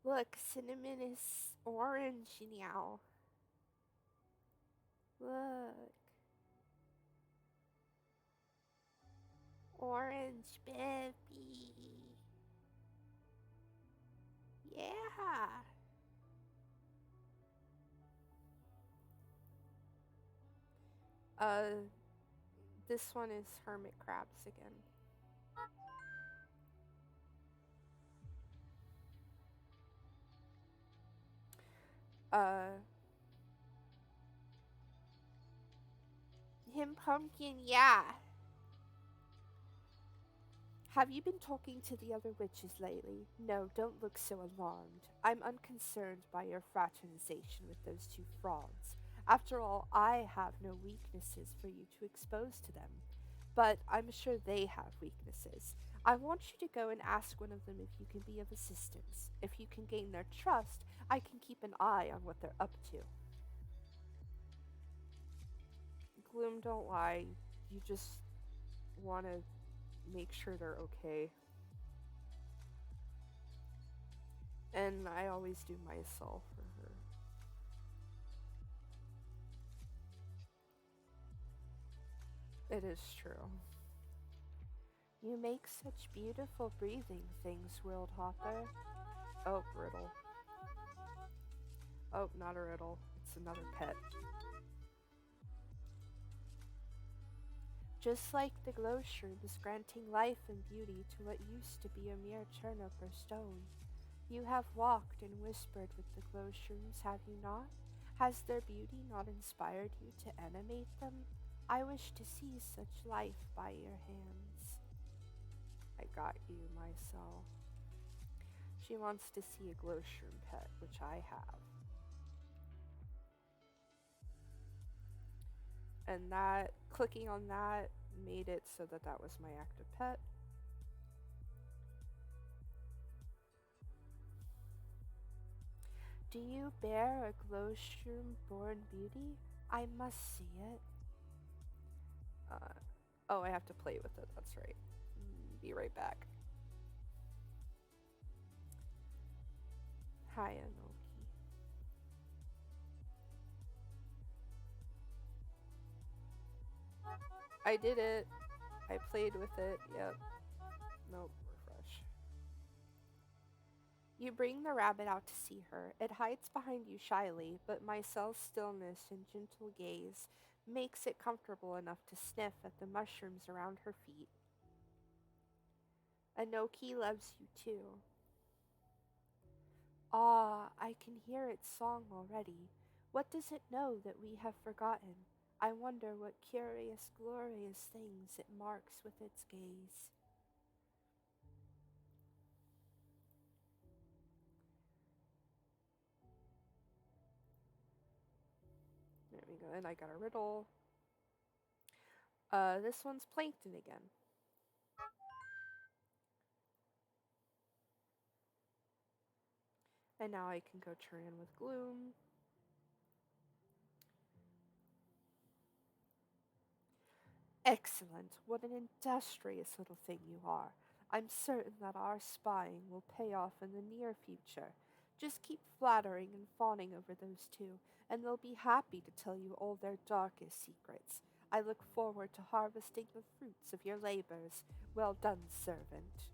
Speaker 1: Look, cinnamon is orange now. Look. Orange baby. Yeah. Uh, this one is hermit crabs again. Uh, him pumpkin, yeah. Have you been talking to the other witches lately? No, don't look so alarmed. I'm unconcerned by your fraternization with those two frauds. After all, I have no weaknesses for you to expose to them. But I'm sure they have weaknesses. I want you to go and ask one of them if you can be of assistance. If you can gain their trust, I can keep an eye on what they're up to. Gloom, don't lie. You just want to make sure they're okay. And I always do myself for her. It is true. You make such beautiful breathing things, World Hopper. Oh, riddle. Oh, not a riddle. It's another pet. Just like the glow shrooms granting life and beauty to what used to be a mere turnip or stone. You have walked and whispered with the glow shrooms, have you not? Has their beauty not inspired you to animate them? I wish to see such life by your hands. I got you, myself. She wants to see a glow shroom pet, which I have. And that, clicking on that made it so that that was my active pet. Do you bear a glow shroom born beauty? I must see it. Oh, I have to play with it, that's right. Be right back. Hi, Anoki. I did it. I played with it, yep. Nope, refresh. You bring the rabbit out to see her. It hides behind you shyly, but Mycel's stillness and gentle gaze makes it comfortable enough to sniff at the mushrooms around her feet. Anoki loves you too. Ah, I can hear its song already. What does it know that we have forgotten? I wonder what curious, glorious things it marks with its gaze. There we go, and I got a riddle. This one's plankton again. And now I can go turn in with gloom. Excellent. What an industrious little thing you are. I'm certain that our spying will pay off in the near future. Just keep flattering and fawning over those two, and they'll be happy to tell you all their darkest secrets. I look forward to harvesting the fruits of your labors. Well done, servant.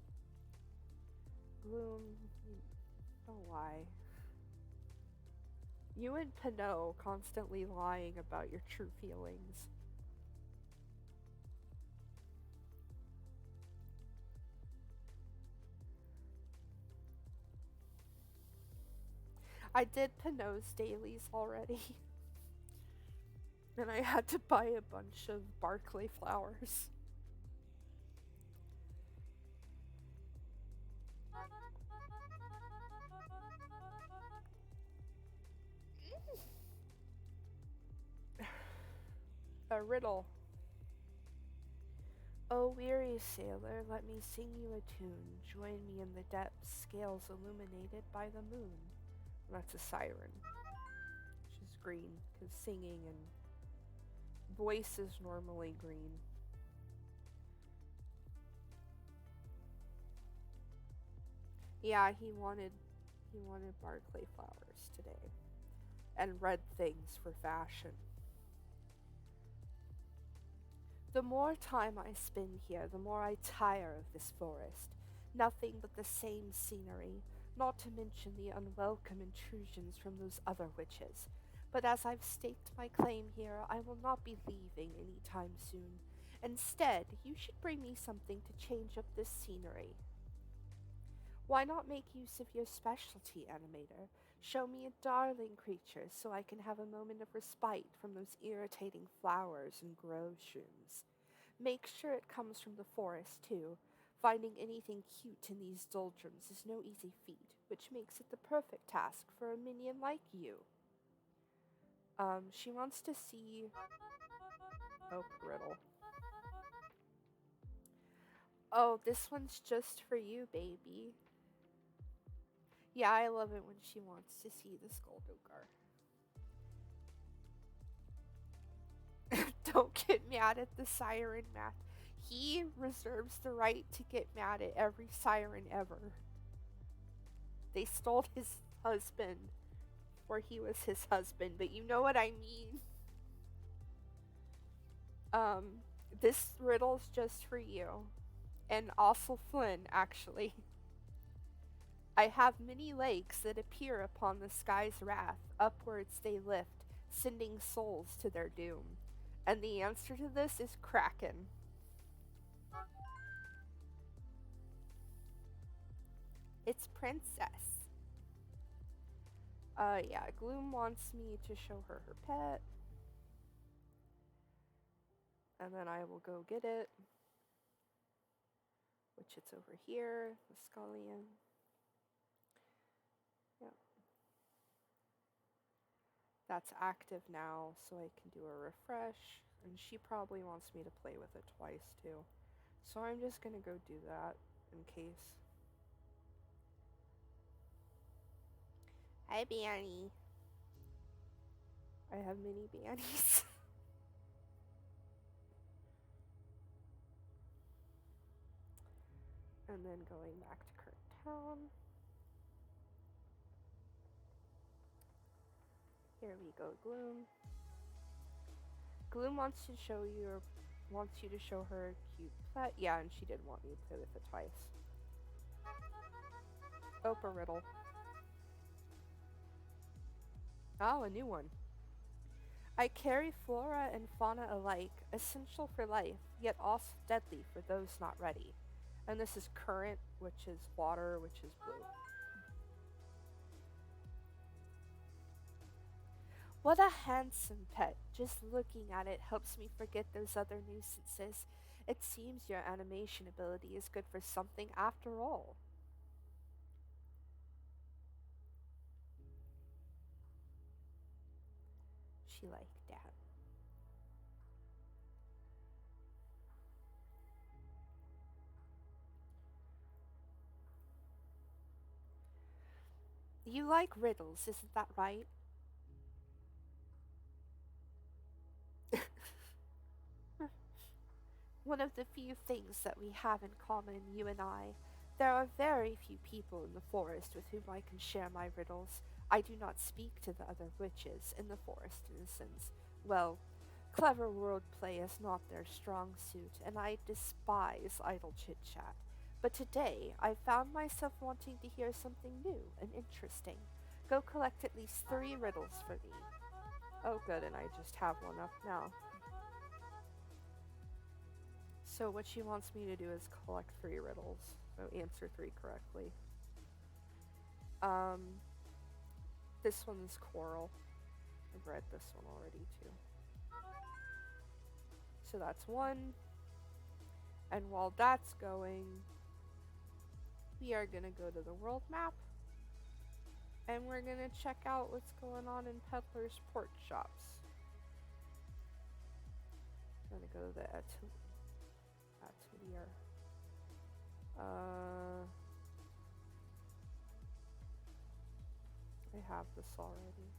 Speaker 1: Gloom, don't lie. You and Pinot constantly lying about your true feelings. I did Pinot's dailies already. And I had to buy a bunch of Barclay flowers. A riddle. O weary sailor, let me sing you a tune. Join me in the depths, scales illuminated by the moon. And that's a siren. She's green, because singing and voice is normally green. Yeah, he wanted Barclay flowers today. And red things for fashion. The more time I spend here, the more I tire of this forest. Nothing but the same scenery, not to mention the unwelcome intrusions from those other witches. But as I've staked my claim here, I will not be leaving any time soon. Instead, you should bring me something to change up this scenery. Why not make use of your specialty, animator? Show me a darling creature so I can have a moment of respite from those irritating flowers and grove shrooms. Make sure it comes from the forest, too. Finding anything cute in these doldrums is no easy feat, which makes it the perfect task for a minion like you. She wants to see. Oh, riddle. Oh, this one's just for you, baby. Yeah, I love it when she wants to see the Skullduggar. Don't get mad at the siren, Matt. He reserves the right to get mad at every siren ever. They stole his husband before he was his husband, but you know what I mean. Um, this riddle's just for you. And also Flynn, actually. I have many lakes that appear upon the sky's wrath. Upwards they lift, sending souls to their doom. And the answer to this is Kraken. It's Princess. Yeah, Gloom wants me to show her her pet. And then I will go get it. Which it's over here, the Scullion. Yep. That's active now, so I can do a refresh. And she probably wants me to play with it twice too. So I'm just gonna go do that in case. Hi, Banny. I have mini Bannies. And then going back to current town. Here we go, Gloom. Gloom wants you to show her a cute pet. Yeah, and she did want me to play with it twice. Oprah riddle. Oh, a new one. I carry flora and fauna alike, essential for life, yet also deadly for those not ready. And this is current, which is water, which is blue. What a handsome pet. Just looking at it helps me forget those other nuisances. It seems your animation ability is good for something after all. She liked that. You like riddles, isn't that right? One of the few things that we have in common, you and I. There are very few people in the forest with whom I can share my riddles. I do not speak to the other witches in the forest in a sense. Well, clever wordplay is not their strong suit, and I despise idle chit chat. But today I found myself wanting to hear something new and interesting. Go collect at least 3 riddles for me. Oh, good, and I just have one up now. So what she wants me to do is collect 3 riddles. So answer 3 correctly. Um, this one's Coral. I've read this one already too. So that's one. And while that's going, we are going to go to the world map. And we're going to check out what's going on in Peddler's Port Shops. I'm going to go to the atelier. I have this already.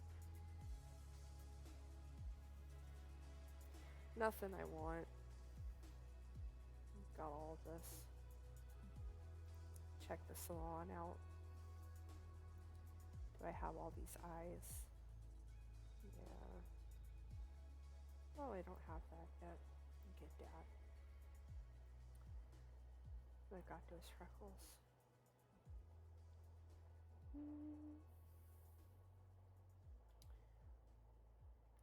Speaker 1: Nothing I want. Got all of this. Check the salon out. Do I have all these eyes? Yeah. Oh, I don't have that yet. Get that. I got those freckles.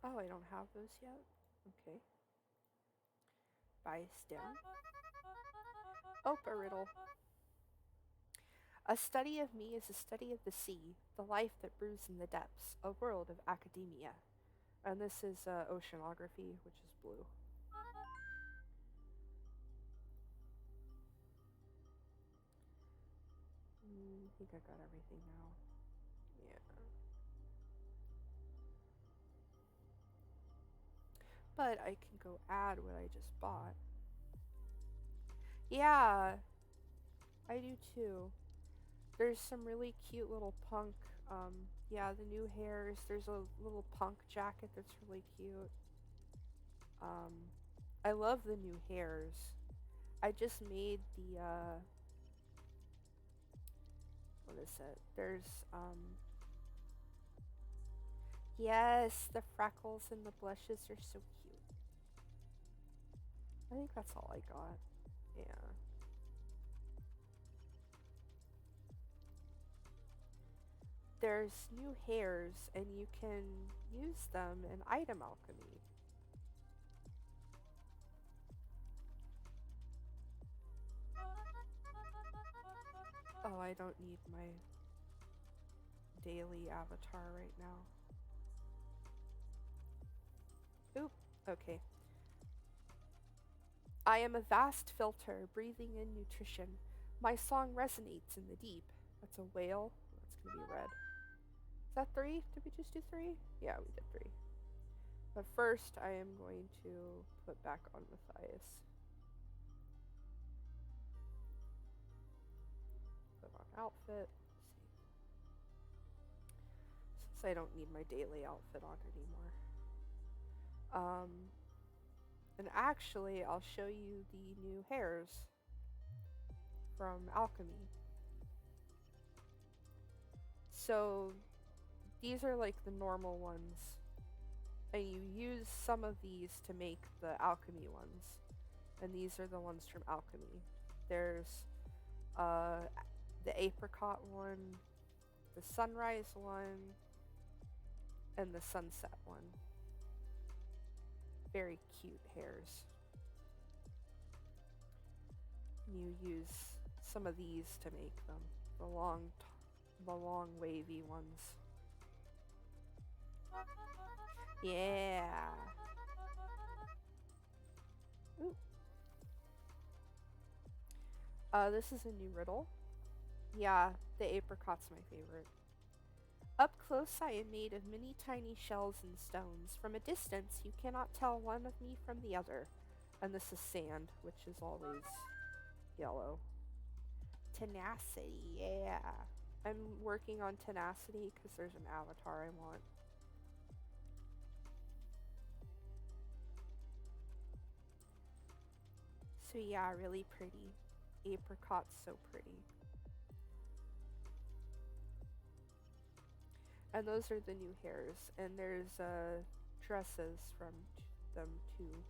Speaker 1: Oh, I don't have those yet? Okay. Buy stem. Oh, a riddle. A study of me is a study of the sea, the life that brews in the depths, a world of academia. And this is oceanography, which is blue. I think I got everything now. Yeah. But I can go add what I just bought. Yeah, I do too. There's some really cute little punk, yeah, the new hairs. There's a little punk jacket that's really cute. I love the new hairs. I just made the, what is it? There's, yes, the freckles and the blushes are so cute. I think that's all I got. Yeah. There's new hairs and you can use them in item alchemy. Oh, I don't need my daily avatar right now. Oop, okay. I am a vast filter, breathing in nutrition. My song resonates in the deep. That's a whale. That's gonna be red. Is that 3? Did we just do 3? Yeah, we did 3. But first, I am going to put back on Matthias. Put on outfit. Since I don't need my daily outfit on anymore. And actually, I'll show you the new hairs from alchemy. So these are like the normal ones, and you use some of these to make the alchemy ones, and these are the ones from alchemy. There's the apricot one, the sunrise one, and the sunset one. Very cute hairs. You use some of these to make them, the long wavy ones. Yeah. Ooh. This is a new riddle. Yeah, the apricot's my favorite. Up close I am made of many tiny shells and stones. From a distance you cannot tell one of me from the other. And this is sand, which is always yellow. Tenacity, yeah. I'm working on tenacity because there's an avatar I want. So yeah, really pretty. Apricot's so pretty. And those are the new hairs. And there's dresses from them too.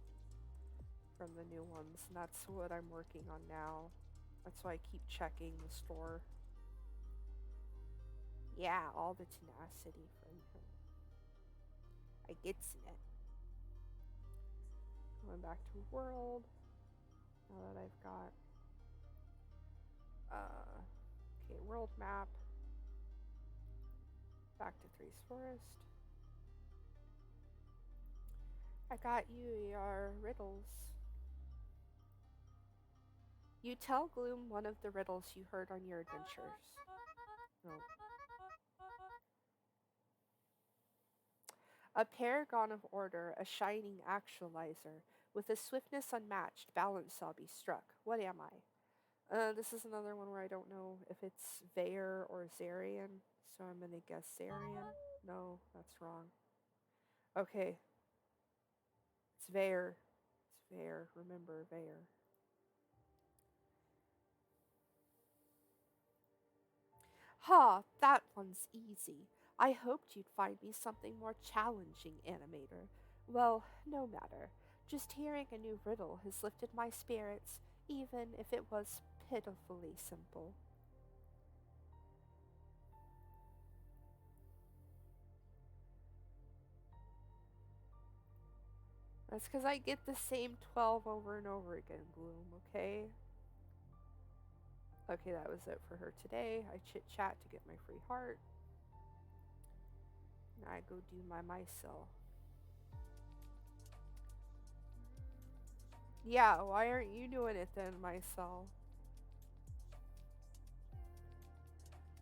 Speaker 1: From the new ones. And that's what I'm working on now. That's why I keep checking the store. Yeah, all the tenacity from him. I gets it. Going back to world. Now that I've got okay, world map. Back to Three's Forest. I got you your riddles. You tell Gloom one of the riddles you heard on your adventures. No. A paragon of order, a shining actualizer, with a swiftness unmatched, balance shall be struck. What am I? This is another one where I don't know if it's Vayer or Zarian, so I'm gonna guess Zarian. No, that's wrong. Okay, it's Vayer. It's Vayer. Remember Vayer. Ha, that one's easy. I hoped you'd find me something more challenging, animator. Well, no matter. Just hearing a new riddle has lifted my spirits, even if it was pitifully simple. That's because I get the same 12 over and over again, Gloom, okay? Okay, that was it for her today. I chit chat to get my free heart. And I go do my myself. Yeah, why aren't you doing it then, myself?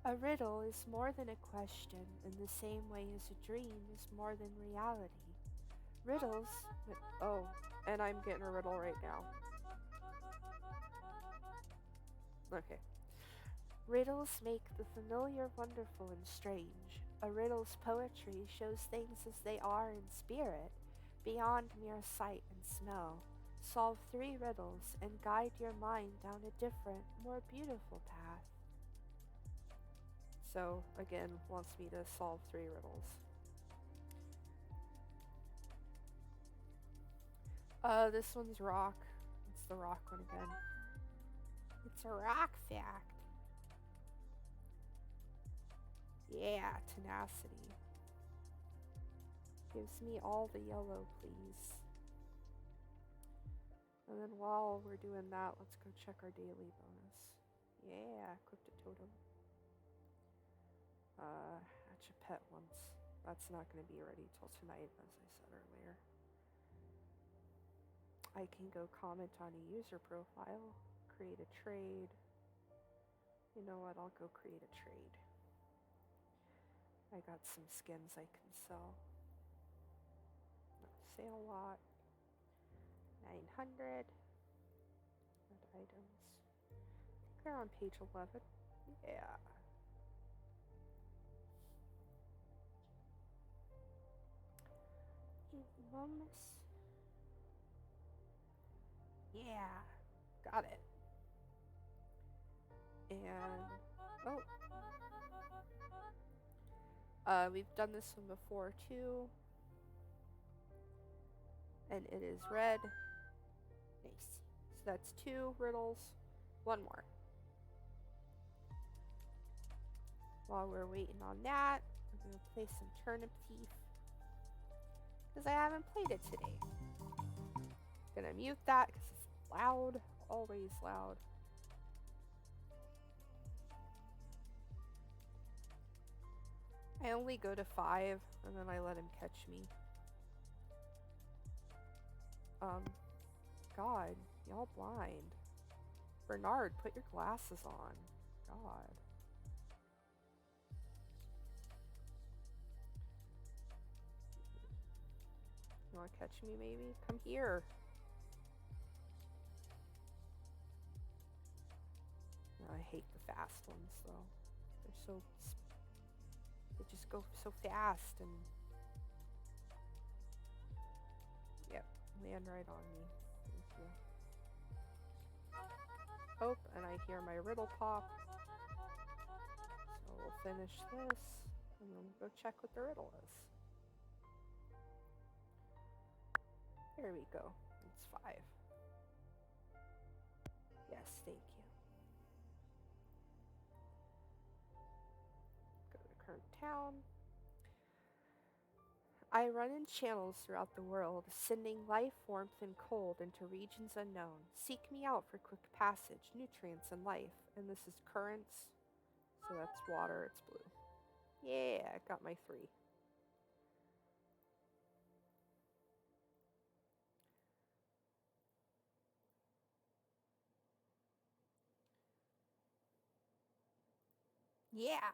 Speaker 1: A riddle is more than a question in the same way as a dream is more than reality. Riddles. Oh, and I'm getting a riddle right now. Okay. Riddles make the familiar wonderful and strange. A riddle's poetry shows things as they are in spirit, beyond mere sight and smell. Solve 3 riddles and guide your mind down a different, more beautiful path. So, again, wants me to solve 3 riddles. This one's rock. It's the rock one again. It's a rock fact. Yeah, tenacity. Gives me all the yellow, please. And then while we're doing that, let's go check our daily bonus. Yeah, equipped a totem. Hatch a pet once. That's not going to be ready till tonight, as I said earlier. I can go comment on a user profile, create a trade. You know what, I'll go create a trade. I got some skins I can sell. Sale lot. 900. And items. They're on page 11. Yeah. Mums. Yeah. Got it. And we've done this one before too. And it is red. Nice. So that's 2 riddles. 1 more. While we're waiting on that, I'm gonna play some Turnip Thief. Because I haven't played it today. Gonna mute that because it's loud. Always loud. I only go to 5 and then I let him catch me. God, y'all blind. Bernard, put your glasses on. God. You wanna catch me maybe? Come here. No, I hate the fast ones though. They just go so fast and yep, land right on me. Thank you. Oh, and I hear my riddle pop. So we'll finish this and then we'll go check what the riddle is. There we go. It's 5. Yes, thank you. Go to current town. I run in channels throughout the world, sending life, warmth, and cold into regions unknown. Seek me out for quick passage, nutrients, and life. And this is currents, so that's water, it's blue. Yeah, I got my 3. Yeah.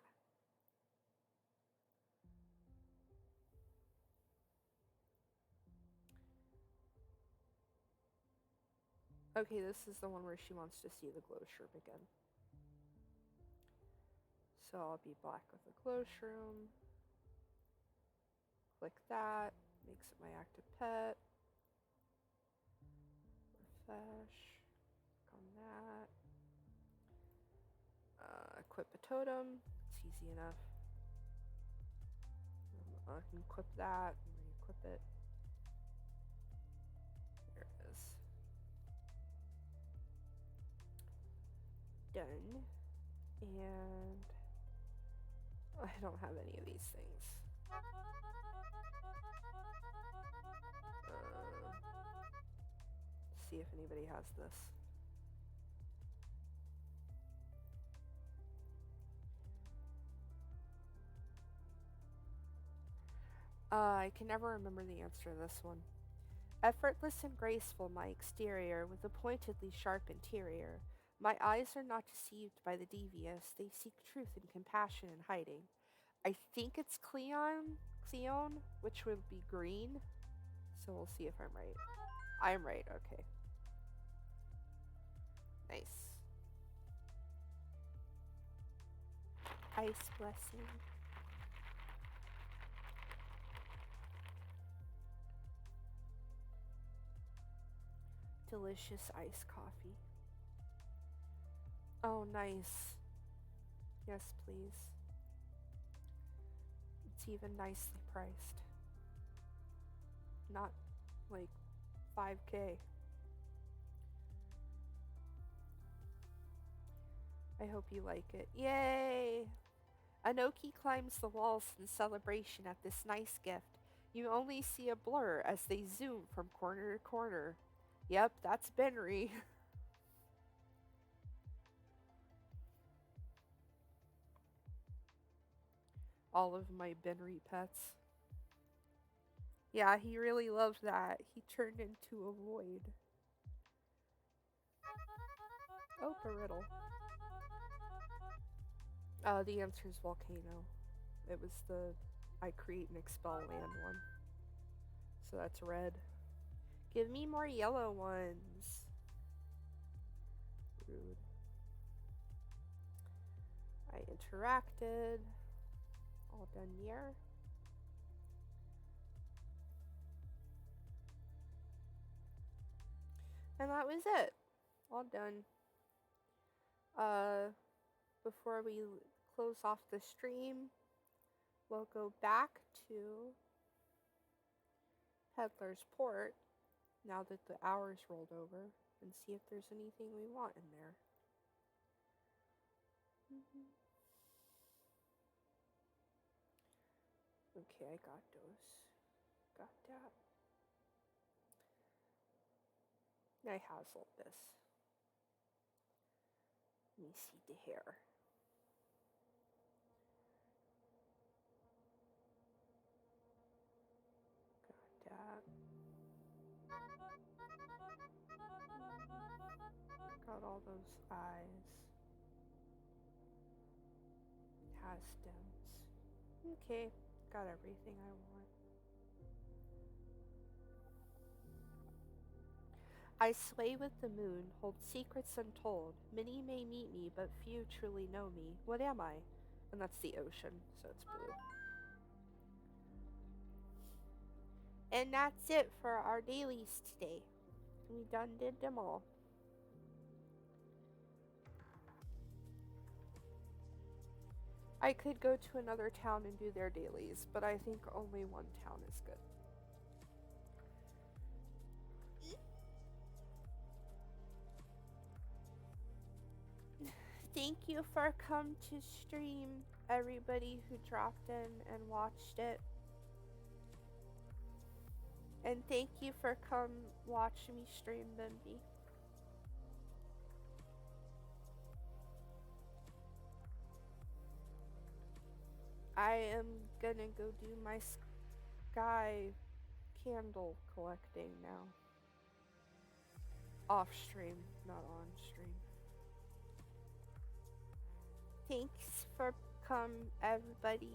Speaker 1: Okay, this is the one where she wants to see the glow shroom again. So I'll be black with the glow shroom. Click that. Makes it my active pet. Refresh. Click on that. Equip a totem. It's easy enough. Equip that. Re-equip it. There it is. Done. And I don't have any of these things. See if anybody has this. I can never remember the answer to this one. Effortless and graceful my exterior, with a pointedly sharp interior. My eyes are not deceived by the devious, they seek truth and compassion in hiding. I think it's Cleon, which would be green. So we'll see if I'm right. I'm right, okay. Nice. Ice blessing. Delicious iced coffee. Oh, nice. Yes, please. It's even nicely priced. Not like 5K. I hope you like it. Yay! Anoki climbs the walls in celebration at this nice gift. You only see a blur as they zoom from corner to corner. Yep, that's Benry. All of my Benry pets. Yeah, he really loved that. He turned into a void. Oh, a riddle. The answer is volcano. It was the I create and expel land one. So that's red. Give me more yellow ones. Rude. I interacted. All done here. And that was it. All done. Before we close off the stream, we'll go back to Peddler's Port now that the hour's rolled over and see if there's anything we want in there. Okay, I got those. Got that. I hazeled this. Let me see the hair. Got that. Got all those eyes. Has stems. Okay, got everything I want. I sway with the moon, hold secrets untold. Many may meet me, but few truly know me. What am I? And that's the ocean, so it's blue. And that's it for our dailies today. We done did them all. I could go to another town and do their dailies, but I think only one town is good. Thank you for come to stream, everybody who dropped in and watched it. And thank you for come watch me stream, Bimby. I am gonna go do my sky candle collecting now. Off stream, not on stream. Thanks for come, everybody.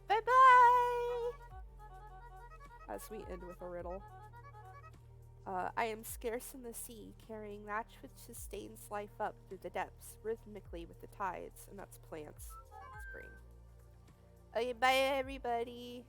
Speaker 1: Bye bye! As we end with a riddle. I am scarce in the sea, carrying that which sustains life up through the depths, rhythmically with the tides, and that's plants. Spring. Okay, bye everybody.